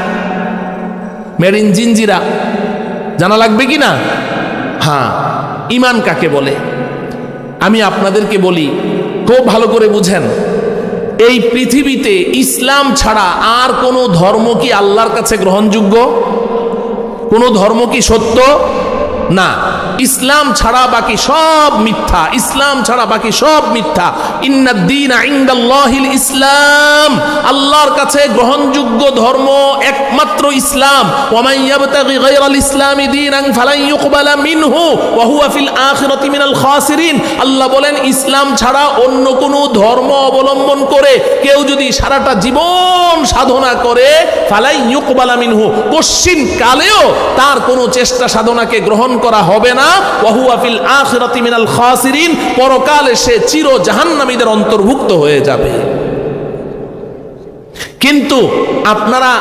made in Jinjira? জানা লাগবে কি না? হ্যাঁ, ঈমান কাকে বলে আমি আপনাদেরকে বলি, খুব ভালো করে বুঝেন। এই পৃথিবীতে ইসলাম ছাড়া আর কোনো ধর্ম কি আল্লাহর কাছে গ্রহণযোগ্য? কোনো ধর্ম কি সত্য? না, ইসলাম ছাড়া বাকি সব মিথ্যা, ইসলাম ছাড়া বাকি সব মিথ্যা। ইন্নাদ-দীনা ইনদাল্লাহিল ইসলাম, আল্লাহর কাছে গ্রহণযোগ্য ধর্ম একমাত্র ইসলাম। ওয়া মান ইয়াবতাগি গায়রাল ইসলামি দীনান ফালান ইউকবালা মিনহু ওয়া হুয়া ফিল আখিরাতি মিনাল খাসিরিন। আল্লাহ বলেন, ইসলাম ছাড়া অন্য কোনো ধর্ম অবলম্বন করে কেউ যদি সারাটা জীবন সাধনা করে, ফালান ইউকবালা মিনহু, কশিন কালেও তার কোনো চেষ্টা সাধনাকে গ্রহণ করা হবে না। ওয়া হুয়া ফিল আখিরাতি মিনাল খাসিরিন, পরকালে সে চির জাহান্নামীদের অন্তর্ভুক্ত হয়ে যাবে। কিন্তু আপনারা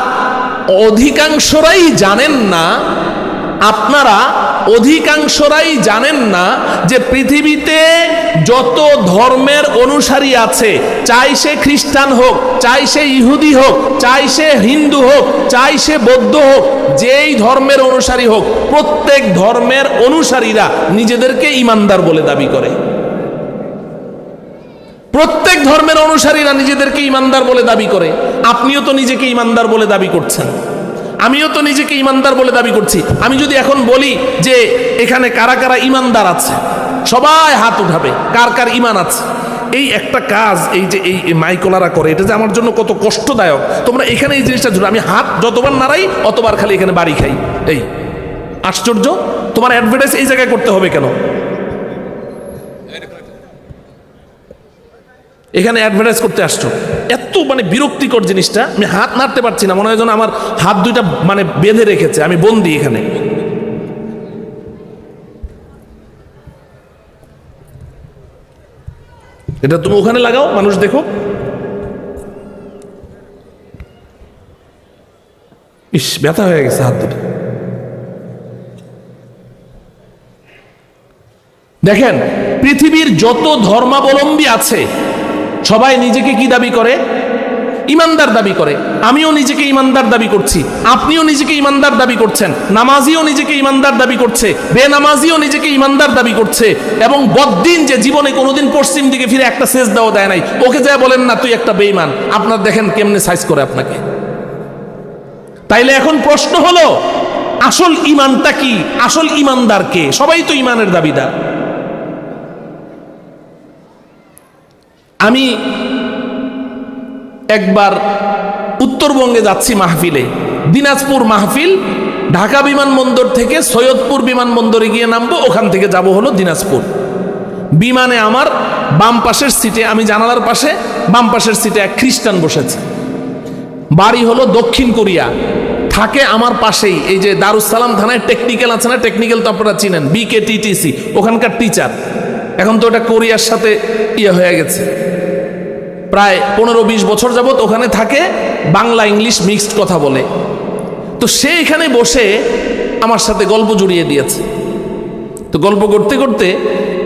অধিকাংশরাই জানেন না, আপনারা অধিকাংশরাই জানেন না যে পৃথিবীতে যত ধর্মের অনুসারী আছে, চাই সে খ্রিস্টান হোক, চাই সে ইহুদি হোক, চাই সে হিন্দু হোক, চাই সে বৌদ্ধ হোক, যেই ধর্মের অনুসারী হোক, প্রত্যেক ধর্মের অনুসারীরা নিজেদেরকে ঈমানদার বলে দাবি করে। প্রত্যেক ধর্মের অনুসারীরা নিজেদেরকে ঈমানদার বলে দাবি করে। আপনিও তো নিজেকে ঈমানদার বলে দাবি করছেন, আমিও তো নিজেকে ঈমানদার বলে দাবি করছি। আমি যদি এখন বলি যে এখানে কারা কারা ঈমানদার আছে, সবাই হাত উঠাবে কার কার ঈমান আছে। এই একটা কাজ, এই যে এই মাইকোলারা করে, এটা যে আমার জন্য কত কষ্টদায়ক। তোমরা এখানে এই জিনিসটা জুড়ে, আমি হাত যতবার নাড়াই অতবার খালি এখানে বাড়ি খাই। এই আশ্চর্য, তোমার অ্যাডভার্টাইজ এই জায়গায় করতে হবে কেন? এখানে অ্যাডভার্টাইজ করতে আসছো, এত মানে বিরক্তিকর জিনিসটা। আমি হাত নাড়তে পারছি না, মনে হয় যেন আমার হাত দুইটা মানে বেঁধে রেখেছে, আমি বন্দি এখানে। এটা তুমি ওখানে লাগাও, মানুষ দেখো। ইস, ব্যথা হয়ে গেছে হাত দুটো। দেখেন, পৃথিবীর যত ধর্মাবলম্বী আছে সবাই নিজেকে কি দাবি করে? ঈমানদার দাবি করে। আমিও নিজেকে ঈমানদার দাবি করছি, আপনিও নিজেকে ঈমানদার দাবি করছেন, নামাজিও নিজেকে ঈমানদার দাবি করছে, বেনামাজিও নিজেকে ঈমানদার দাবি করছে। এবং বদ্দিন যে জীবনে কোনোদিন পশ্চিম দিকে ফিরে একটা সেজদাও দেয় নাই, ওকে যা বলেন না তুই একটা বেঈমান, আপনার দেখেন কেমনে সাইজ করে আপনাকে। তাইলে এখন প্রশ্ন হলো, আসল ঈমানটা কি? আসল ঈমানদার কে? সবাই তো ঈমানের দাবিদার। আমি একবার উত্তরবঙ্গে যাচ্ছি মাহফিলে, দিনাজপুর মাহফিল, ঢাকা বিমানবন্দর থেকে সৈয়দপুর বিমানবন্দরে গিয়ে নামবো, ওখান থেকে যাব হলো দিনাজপুর। বিমানে আমার বাম পাশের সিটে, আমি জানালার পাশে, বাম পাশের সিটে এক খ্রিস্টান বসেছে। বাড়ি হলো দক্ষিণ কোরিয়া, থাকে আমার পাশেই। এই যে দারুস সালাম থানায় টেকনিক্যাল আছে না, টেকনিক্যাল তো আপনারা চিনেন, BKTTC, ওখানকার টিচার। এখন তো ওটা কোরিয়ার সাথে হয়ে গেছে। প্রায় 15-20 বছর যাবত ওখানে থাকে, বাংলা ইংলিশ মিক্সড কথা বলে। তো সে এখানে বসে আমার সাথে গল্প জুড়িয়ে দিয়েছে। তো গল্প করতে করতে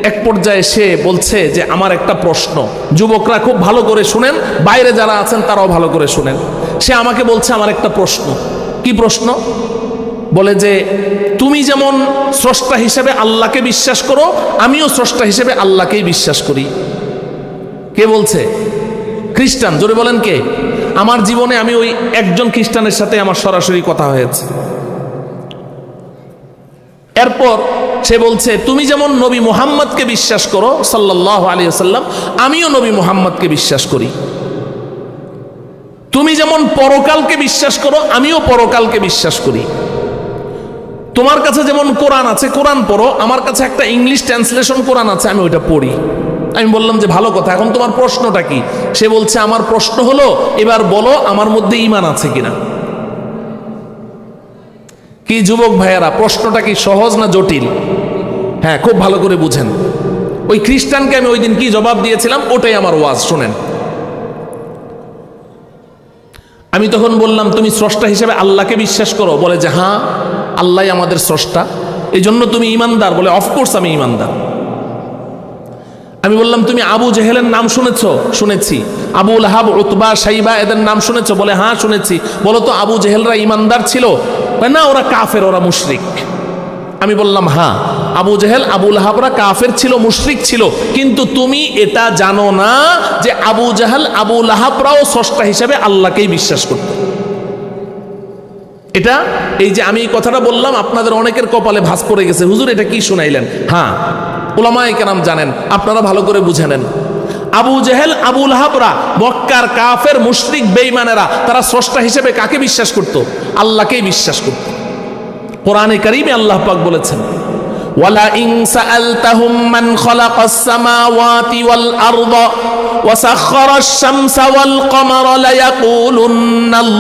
এক পর্যায়ে সে বলছে যে আমার একটা প্রশ্ন, যুবকরা খুব ভালো করে শুনেন, বাইরে যারা আছেন তারাও ভালো করে শুনেন। সে আমাকে বলছে আমার একটা প্রশ্ন। কি প্রশ্ন? বলে যে তুমি যেমন স্রষ্টা হিসেবে আল্লাহকে বিশ্বাস করো, আমিও স্রষ্টা হিসেবে আল্লাহকেই বিশ্বাস করি। কে বলছে? খ্রিস্টান। জোরে বলেন কে? আমার জীবনে আমি ওই একজন খ্রিস্টানের সাথে আমার সরাসরি কথা হয়েছে। এরপর সে বলছে তুমি যেমন নবী মুহাম্মদকে বিশ্বাস করো সাল্লাল্লাহু আলাইহি ওয়াসাল্লাম, আমিও নবী মুহাম্মদকে বিশ্বাস করি। তুমি যেমন পরকালকে বিশ্বাস করো, আমিও পরকালকে বিশ্বাস করি। তোমার কাছে যেমন কোরআন আছে, কোরআন পড়ো, আমার কাছে একটা ইংলিশ ট্রান্সলেশন কোরআন আছে, আমি ওইটা পড়ি। আমি বললাম যে ভালো কথা, এখন তোমার প্রশ্নটা কি? সে বলছে আমার প্রশ্ন হলো এবার বলো আমার মধ্যে ঈমান আছে কিনা। কি যুবক ভাইয়েরা, প্রশ্নটা কি সহজ না জটিল? হ্যাঁ, খুব ভালো করে বুঝেন। ওই খ্রিস্টানকে আমি ওই দিন কি জবাব দিয়েছিলাম, ওটাই আমার ওয়াজ, শোনেন। আমি তখন বললাম তুমি স্রষ্টা হিসেবে আল্লাহকে বিশ্বাস করো? বলে যে হ্যাঁ, আল্লাহ আমাদের স্রষ্টা। এই জন্য তুমি ইমানদার? বলে অফকোর্স আমি ইমানদার। আমি বললাম তুমি আবু জেহেলের নাম শুনেছো? শুনেছি। আবু লাহাব, উতবা, শাইবা এদের নাম শুনেছো? বলে হ্যাঁ শুনেছি। বলো তো আবু জেহেলরা ইমানদার ছিল? না, ওরা কাফের, ওরা মুশরিক। আমি বললাম হ্যাঁ, আবু জেহেল, আবু লাহাবরা কাফের ছিল, মুশরিক ছিল, কিন্তু তুমি এটা জানো না যে আবু জেহেল, আবু লাহাবরাও স্রষ্টা হিসেবে আল্লাহকেই বিশ্বাস করত। এটা এই যে আমি এই কথাটা বললাম, আপনাদের অনেকের কপালে ভাঁজ পড়ে গেছে, হুজুর এটা কি শুনাইলেন? হ্যাঁ, উলামায়ে কেরাম জানেন, আপনারা ভালো করে বুঝে নেন। আবু জেহেল, আবু লাহাবরা, মক্কার কাফের মুশরিক বেঈমানেরা, তারা স্রষ্টা হিসেবে কাকে বিশ্বাস করত? আল্লাহকেই বিশ্বাস করত। কোরআনে কারীমে আল্লাহ পাক বলেছেন ওয়ালা ইন সাআলতাহুম মান খালাকাস সামাওয়াতি ওয়াল আরদা ওয়া সাখখারাশ শামসা ওয়াল কমারা লায়াকুলুন্নাল্লাহ।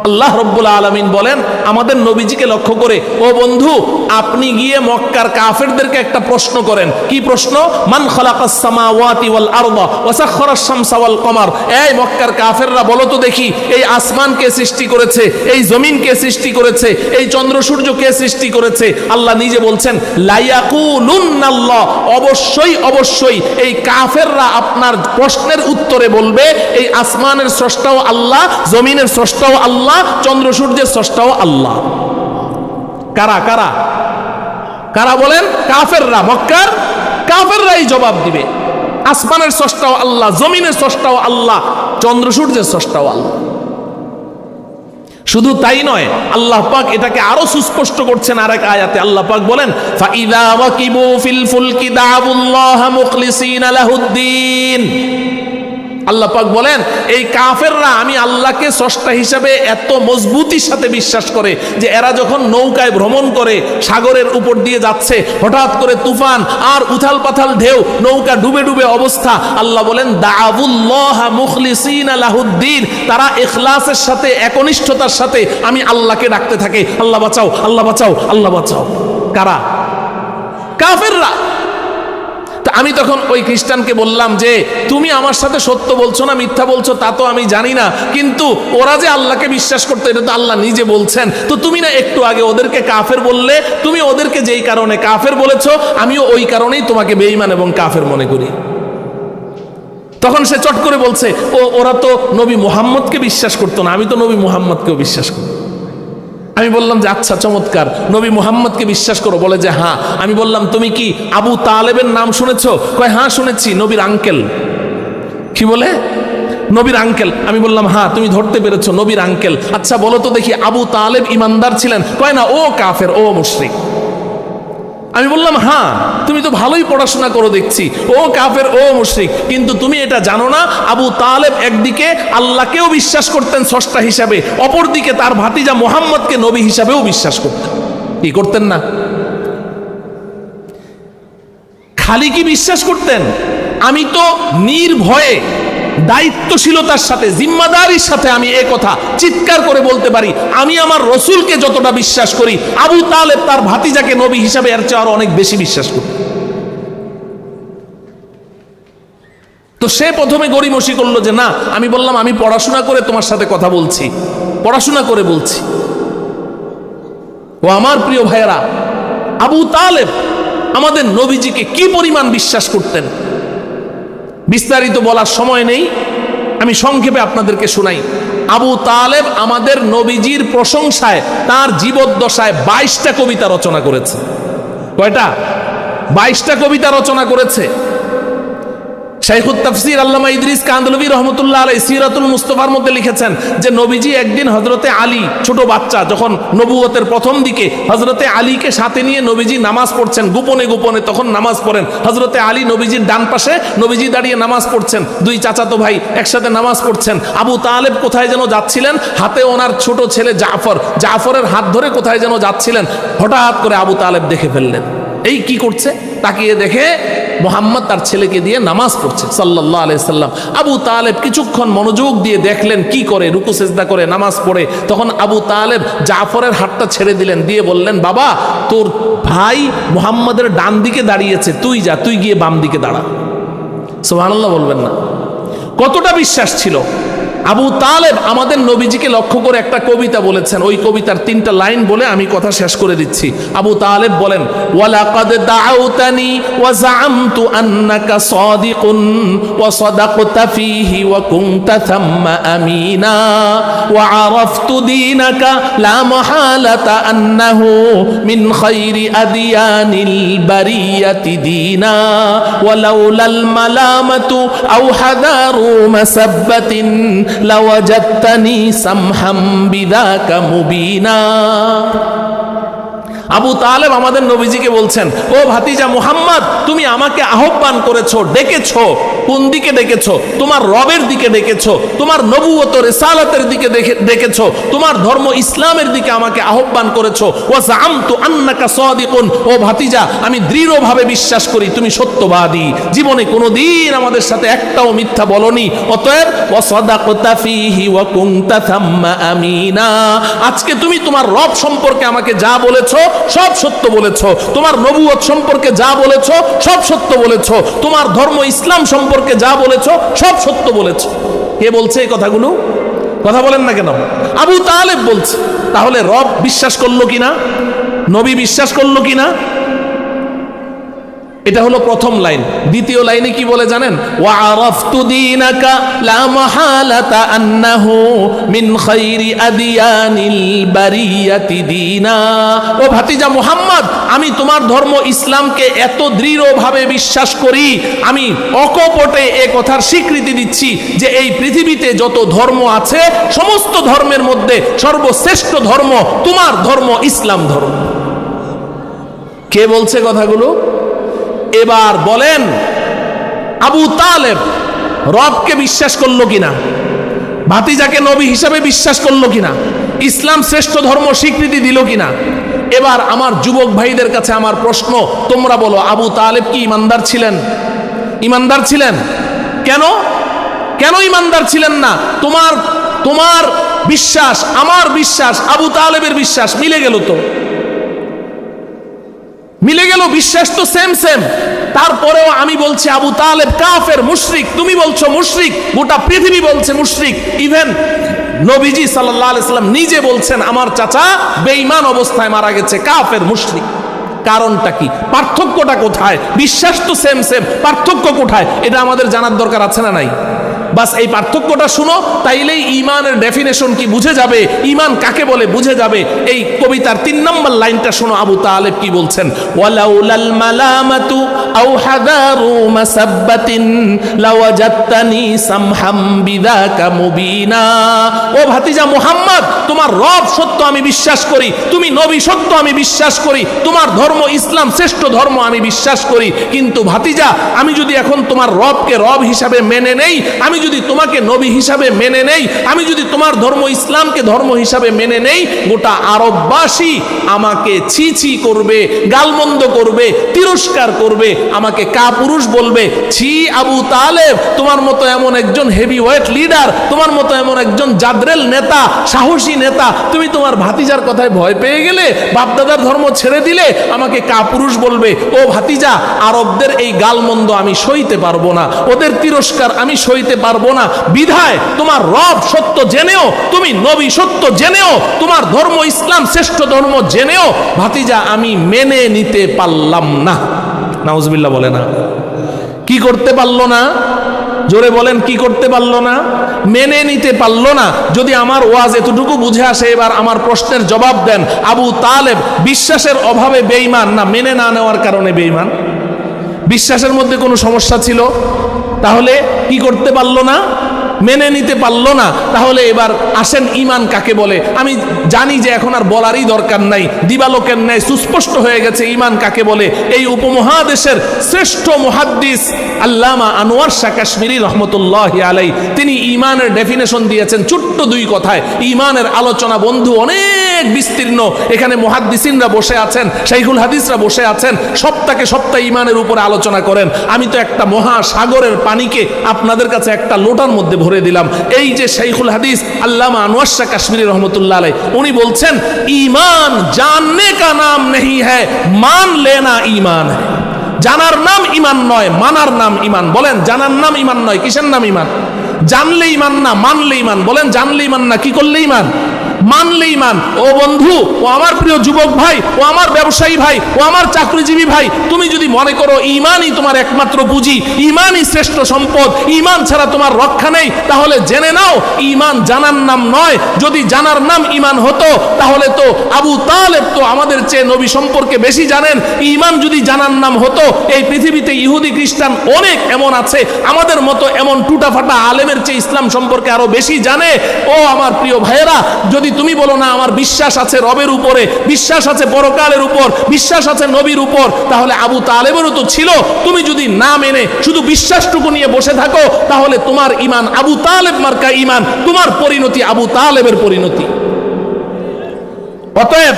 আল্লাহ রাব্বুল আলামিন বলেন আমাদের নবীজিকে লক্ষ্য করে, ও বন্ধু আপনি গিয়ে মক্কার কাফেরদেরকে একটা প্রশ্ন করেন। কি প্রশ্ন? মান খালাকাস সামাওয়াতি ওয়াল আরদা ওয়া সাখখারাশ শামসা ওয়াল কমার। এই মক্কার কাফেররা বলো তো দেখি, এই আসমান কে সৃষ্টি করেছে? এই জমিন কে সৃষ্টি করেছে? এই চন্দ্র সূর্য কে সৃষ্টি করেছে? আল্লাহ নিজে বলছেন লায়াকুলুন্নাল্লাহ, অবশ্যই অবশ্যই এই কাফেররা আপনার প্রশ্নের উত্তরে বলবে এই আসমানের স্রষ্টাও আল্লাহ, জমিনের স্রষ্টাও আল্লাহ, চন্দ্র সূর্যের স্রষ্টাও আল্লাহ। কারা কারা কারা বলেন? কাফেররা, মক্কার কাফেররাই জবাব দিবে আসমানের স্রষ্টাও আল্লাহ, জমিনের স্রষ্টাও আল্লাহ, চন্দ্র সূর্যের স্রষ্টাও আল্লাহ। শুধু তাই নয়, আল্লাহ পাক এটাকে আরো সুস্পষ্ট করছেন আরেক আয়াতে। আল্লাহ পাক বলেন ফাইদা ওয়াকিবু ফিল ফুলকি দাআবুল্লাহ মুখলিসিনা লাহুদ্দিন। আল্লাহ পাক বলেন এই কাফেররা আমি আল্লাহকে স্রষ্টা হিসাবে এত মজবুতির সাথে বিশ্বাস করে যে এরা যখন নৌকায় ভ্রমণ করে সাগরের উপর দিয়ে যাচ্ছে, হঠাৎ করে তুফান আর উথাল পাথাল ঢেউ, নৌকা ডুবে ডুবে অবস্থা, আল্লাহ বলেন দাআবুল্লাহ মুখলিসিনা লাহুদ্দিন, তারা ইখলাসের সাথে, একনিষ্ঠতার সাথে আমি আল্লাহকে ডাকতে থাকে, আল্লাহ বাঁচাও, আল্লাহ বাঁচাও, আল্লাহ বাঁচাও। কারা? কাফেররা। আমি তখন ওই খ্রিস্টানকে বললাম যে তুমি আমার সাথে সত্য বলছো না মিথ্যা বলছো তা তো আমি জানি না, কিন্তু ওরা যে আল্লাহকে বিশ্বাস করতো এটা তো আল্লাহ নিজে বলছেন, তো তুমি না একটু আগে ওদেরকে কাফের বললে, তুমি ওদেরকে যেই কারণে কাফের বলেছো আমিও ওই কারণেই তোমাকে বেঈমান এবং কাফের মনে করি। তখন সে চট করে বলছে ওরা তো নবী মুহাম্মদকে বিশ্বাস করতো না, আমি তো নবী মুহাম্মদকেও বিশ্বাস করি। আমি বললাম যে আচ্ছা চমৎকার, নবী মুহাম্মদকে বিশ্বাস করো? বলে যে হ্যাঁ। আমি বললাম তুমি কি আবু তালেবের নাম শুনেছো? কয় হ্যাঁ শুনেছি, নবীর আঙ্কেল। কি বলে? নবীর আঙ্কেল। আমি বললাম হ্যাঁ তুমি ধরতে পেরেছো, নবীর আঙ্কেল। আচ্ছা বলো তো দেখি আবু তালেব ইমানদার ছিলেন? কয় না, ও কাফের, ও মুশরিক। আমি বললাম হ্যাঁ তুমি তো ভালোই পড়াশোনা করো দেখছি, ও কাফের, ও মুশরিক, কিন্তু তুমি এটা জানো না আবু তালেব একদিকে আল্লাহকেও বিশ্বাস করতেন স্রষ্টা হিসাবে, অপরদিকে তার ভাতিজা মুহাম্মদকে নবী হিসাবেও বিশ্বাস করতেন। কি করতেন না? খালি কি বিশ্বাস করতেন? আমি তো নির্ভয়ে দায়িত্বশীলতার সাথে, জিম্মাদারির সাথে আমি এ কথা চিৎকার করে বলতে পারি, আমি আমার রসুলকে যতটা বিশ্বাস করি আবু তালেব তার ভাতিজাকে নবী হিসাবে এর চেয়ে আরো অনেক বেশি বিশ্বাস করি। সে প্রথমে গড়িমসি করলো যে না, আমি বললাম আমি পড়াশোনা করে তোমার সাথে কথা বলছি, পড়াশোনা করে বলছি। ও আমার প্রিয় ভাইয়েরা, আবু তালেব আমাদের নবীজিকে কি পরিমাণ বিশ্বাস করতেন বিস্তারিত বলার সময় নেই, আমি সংক্ষেপে আপনাদেরকে শোনাই। আবু তালেব আমাদের নবীজির প্রশংসায় তার জীবদ্দশায় 22টা কবিতা রচনা করেছে। কয়টা? 22টা কবিতা রচনা করেছে। শাইখুত তাফসীর আল্লামা ইদ্রিস কান্দলভী রহমতুল্লাহ আলাইহি সিরাতুল মুস্তাফার মধ্যে লিখেছেন যে নবীজি একদিন হযরতে আলী, ছোট বাচ্চা, যখন নবুয়তের প্রথম দিকে হযরতে আলীকে সাথে নিয়ে নবীজি নামাজ পড়ছেন গোপনে গোপনে, তখন নামাজ পড়েন হযরতে আলী নবীজির ডান পাশে, নবীজি দাঁড়িয়ে নামাজ পড়ছেন, দুই চাচাতো ভাই একসাথে নামাজ পড়ছেন। আবু তালেব কোথায় যেন যাচ্ছিলেন, হাতে ওনার ছোট ছেলে জাফরের হাত ধরে কোথায় যেন যাচ্ছিলেন। হঠাৎ করে আবু তালেব দেখে ফেললেন, এই কি করছে, তাকিয়ে দেখে মুহাম্মদ তার ছেলেকে দিয়ে নামাজ পড়ছে সাল্লাল্লাহু আলাইহি সাল্লাম। আবু তালেব কিছুক্ষণ মনোযোগ দিয়ে দেখলেন কি করে, রুকু সিজদা করে নামাজ পড়ে। তখন আবু তালেব জাফরের হাতটা ছেড়ে দিলেন, দিয়ে বললেন, বাবা তোর ভাই মুহাম্মদের ডান দিকে দাঁড়িয়েছে, তুই যা, তুই গিয়ে বাম দিকে দাঁড়া। সুবহানাল্লাহ বলবেন না? কতটা বিশ্বাস ছিল! আবু তালেব আমাদের নবীজিকে লক্ষ্য করে একটা কবিতা বলেছেন, ওই কবিতার 3টা লাইন বলে আমি কথা শেষ করে দিচ্ছি। আবু তালেব বলেন, ওয়ালাকাদ দাআউতানি ওয়া জাআমতু আন্নাকা সাদিকুন ওয়া সাদাকতা ফীহি ওয়া কুনতা থাম্মা আমিনা ওয়া আরাফতু দীনাকা লা মাহালাতা আন্নাহু মিন খায়রি আদিয়ানিল বারিয়াতি দীনা ওয়া লাউলাল মালামাতু আও হাদারু মাসাব্বাতিন লাওয়াজাদতানি সামহাম বিযাকা মুবিনা। আবু তালেব আমাদের নবীজিকে বলছেন, ও ভাতিজা মুহাম্মদ, তুমি আমাকে আহ্বান করেছো, ডেকেছো। কোন দিকে ডেকেছো? তোমার রবের দিকে ডেকেছো, তোমার নবুয়ত রিসালাতের দিকে ডেকেছো, তোমার ধর্ম ইসলামের দিকে আমাকে আহ্বান করেছো। ওয়া জাআমতু আন্নাকা সাদিকুন, ও ভাতিজা আমি দৃঢ়ভাবে বিশ্বাস করি তুমি সত্যবাদী, জীবনে কোনোদিন আমাদের সাথে একটাও মিথ্যা বলনি। অতএব ওয়া সাদাকতা ফীহি ওয়া কুনতা থাম্মা আমিনা, আজকে তুমি তোমার রব সম্পর্কে আমাকে যা বলেছো সব সত্য বলেছো, তোমার নবুয়ত সম্পর্কে যা বলেছো সব সত্য বলেছো, তোমার ধর্ম ইসলাম সম্পর্কে যা বলেছো সব সত্য বলেছো। কে বলছে এই কথাগুলো? কথা বলেন না কেন? আবু তালেব বলছে। তাহলে রব বিশ্বাস করলো কিনা, নবী বিশ্বাস করলো কিনা? এটা হলো প্রথম লাইন। দ্বিতীয় লাইনে কি বলে জানেন? ওয়া আরাফতু দীনাকা লা মাহালাতা আন্নাহু মিন খায়রি আদিয়ানিল বারিয়াতি দীনা, ও ভাতিজা মুহাম্মদ আমি তোমার ধর্ম ইসলামকে এত দৃঢ়ভাবে বিশ্বাস করি, আমি অকপটে এ কথার স্বীকৃতি দিচ্ছি যে এই পৃথিবীতে যত ধর্ম আছে সমস্ত ধর্মের মধ্যে সর্বশ্রেষ্ঠ ধর্ম তোমার ধর্ম, ইসলাম ধর্ম। কে বলছে কথাগুলো? এবার বলেন আবু তালেব রবকে বিশ্বাস করলো কিনা, ভাতিজাকে নবী হিসাবে বিশ্বাস করলো কিনা, ইসলাম শ্রেষ্ঠ ধর্ম স্বীকৃতি দিল কিনা? এবার আমার যুবক ভাইদের কাছে আমার প্রশ্ন, তোমরা বলো আবু তালেব কি ইমানদার ছিলেন? ইমানদার ছিলেন? কেন কেন ইমানদার ছিলেন না? তোমার বিশ্বাস, আমার বিশ্বাস, আবু তালেবের বিশ্বাস মিলে গেল তো, মিলে গেল, বিশ্বাস তো সেম সেম। তারপরেও আমি বলছি আবু তালেব কাফের, মুশরিক। তুমি বলছো মুশরিক, গোটা পৃথিবী বলছে মুশরিক। ইভেন নবীজি সাল্লাল্লাহু আলাইহি সাল্লাম নিজে বলছেন আমার চাচা বেঈমান অবস্থায় মারা গেছে, কাফের, মুশরিক। কারণটা কি? পার্থক্যটা কোথায়? বিশ্বাস তো সেম সেম, পার্থক্য কোথায়? এটা আমাদের জানার দরকার আছে না নাই? বাস এই পার্থক্যটা শুনো, তাইলেই ঈমানের ডেফিনেশন কি বুঝে যাবে, ঈমান কাকে বলে বুঝে যাবে। এই কবিতার 3 নম্বর লাইনটা শোনো, আবু তালেব কি বলছেন? ওয়ালাউলাল মালামাতু আও হাদারু মাসাব্বাতিন লাওয়াজাদতানি সামহাম বিযাকা মুবিনা, ও ভাতিজা মুহাম্মদ তোমার রব সত্য আমি বিশ্বাস করি, তুমি নবী সত্য আমি বিশ্বাস করি, তোমার ধর্ম ইসলাম শ্রেষ্ঠ ধর্ম আমি বিশ্বাস করি। কিন্তু ভাতিজা আমি যদি এখন তোমার রবকে রব হিসাবে মেনে নেই, আমি যদি তোমাকে নবী হিসাবে মেনে নেই, আমি যদি তোমার ধর্ম ইসলামকে ধর্ম হিসাবে মেনে নেই, গোটা আরববাসী আমাকে ছি ছি করবে, গালমন্দ করবে, তিরস্কার করবে, আমাকে কাপুরুষ বলবে। ছি আবু তালেব, তোমার মতো এমন একজন হেভিওয়েট লিডার, তোমার মতো এমন একজন জাদরেল নেতা, সাহসী নেতা, তুমি তোমার ভাতিজার কথায় ভয় পেয়ে গেলে, বাপদাদার ধর্ম ছেড়ে দিলে, আমাকে কাপুরুষ বলবে। ও ভাতিজা, আরবদের এই গালমন্দ আমি সইতে পারবো না, ওদের তিরস্কার আমি সইতে পারবো না। বিধায় তোমার রব সত্য জেনেও, তুমি নবী সত্য জেনেও, তোমার ধর্ম ইসলাম শ্রেষ্ঠ ধর্ম জেনেও ভাতিজা আমি মেনে নিতে পারলাম না। নাউজুবিল্লাহ বলে না? কি করতে পারলো না? জোরে বলেন, কি করতে পারলো না? মেনে নিতে পারলো না। যদি আমার ওয়াজ এতটুকু বুঝে আসে, এবার আমার প্রশ্নের জবাব দেন, আবু তালেব বিশ্বাসের অভাবে বেঈমান না মেনে না নেওয়ার কারণে বেঈমান? বিশ্বাসের মধ্যে কোনো সমস্যা ছিল, তাহলে কি করতে পারলো না? মেনে নিতে পারলো না। তাহলে এবার আসেন, ঈমান কাকে বলে? আমি জানি যে এখন আর বলারই দরকার নাই, দিবালোকের ন্যায় সুস্পষ্ট হয়ে গেছে ঈমান কাকে বলে। এই উপমহাদেশের শ্রেষ্ঠ মুহাদ্দিস আল্লামা আনোয়ার শাহ কাশ্মীরি রহমতুল্লাহি আলাইহি, তিনি ঈমানের ডেফিনেশন দিয়েছেন ছোট্ট দুই কথায়। ঈমানের আলোচনা বন্ধু অনেক বিস্তীর্ণ, এখানে মুহাদ্দিসিনরা বসে আছেন, শাইখুল হাদিসরা বসে আছেন, সপ্তাহে সপ্তাহে ঈমানের উপরে আলোচনা করেন। আমি তো একটা মহাসাগরের পানিকে আপনাদের কাছে একটা লোটার মধ্যে ভরে দিলাম। এই যে শাইখুল হাদিস আল্লামা আনোয়ার শাহ কাশ্মীরি রহমতুল্লাহ আলাইহি, উনি বলছেন ঈমান জাননে কা নাম নেহি হ্যায়, মান লেনা ঈমান হ্যায়। জানার নাম ঈমান নয়, মানার নাম ঈমান। বলেন, জানার নাম ঈমান নয়, কিসের নাম ঈমান? জানলে ঈমান না, মানলে ঈমান। বলেন, জানলে ঈমান না, কি করলে ঈমান? মানলে ঈমান। ও বন্ধু, ও আমার প্রিয় যুবক ভাই, ও আমার ব্যবসায়ী ভাই, ও আমার চাকরিজীবী ভাই, তুমি যদি মনে করো ঈমানই তোমার একমাত্র পুঁজি, ঈমানই শ্রেষ্ঠ সম্পদ, ঈমান ছাড়া তোমার রক্ষা নেই, তাহলে জেনে নাও ঈমান জানার নাম নয়। যদি জানার নাম ঈমান হতো, তাহলে তো আবু তালেব তো আমাদের চেয়ে নবী সম্পর্কে বেশি জানেন। ঈমান যদি জানার নাম হতো, এই পৃথিবীতে ইহুদি খ্রিস্টান অনেক এমন আছে, আমাদের মতো এমন টুটাফাটা আলেমের চেয়ে ইসলাম সম্পর্কে আরো বেশি জানে। ও আমার প্রিয় ভাইয়েরা, যদি তুমি বলো না আমার বিশ্বাস আছে রবের উপরে, বিশ্বাস আছে পরকালের উপর, বিশ্বাস আছে নবীর উপর, তাহলে আবু তালেবেরও তো ছিল। তুমি যদি না মেনে শুধু বিশ্বাসটুকু নিয়ে বসে থাকো, তাহলে তোমার ঈমান আবু তালেব মার্কা ঈমান, তোমার পরিণতি আবু তালেবের পরিণতি। অতএব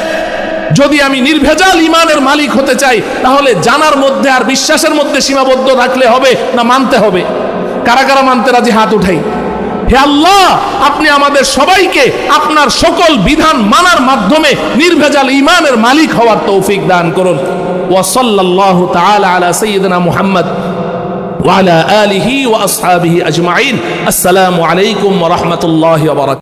যদি আমি নির্ভেজাল ঈমানের মালিক হতে চাই, তাহলে জানার মধ্যে আর বিশ্বাসের মধ্যে সীমাবদ্ধ রাখলে হবে না মানতে হবে? কারা কারা মানতে রাজি হাত উঠাই। হে আল্লাহ, আপনি আমাদের সবাইকে আপনার সকল বিধান মানার মাধ্যমে নির্ভেজাল ঈমানের মালিক হওয়ার তৌফিক দান করুন। ওয়া সাল্লাল্লাহু তাআলা আলা সাইয়্যিদিনা মুহাম্মদ ওয়া আলা আলিহি ওয়া আসহাবিহি আজমাইন। আসসালামু আলাইকুম ওয়া রাহমাতুল্লাহি ওয়া বারাকাতুহু।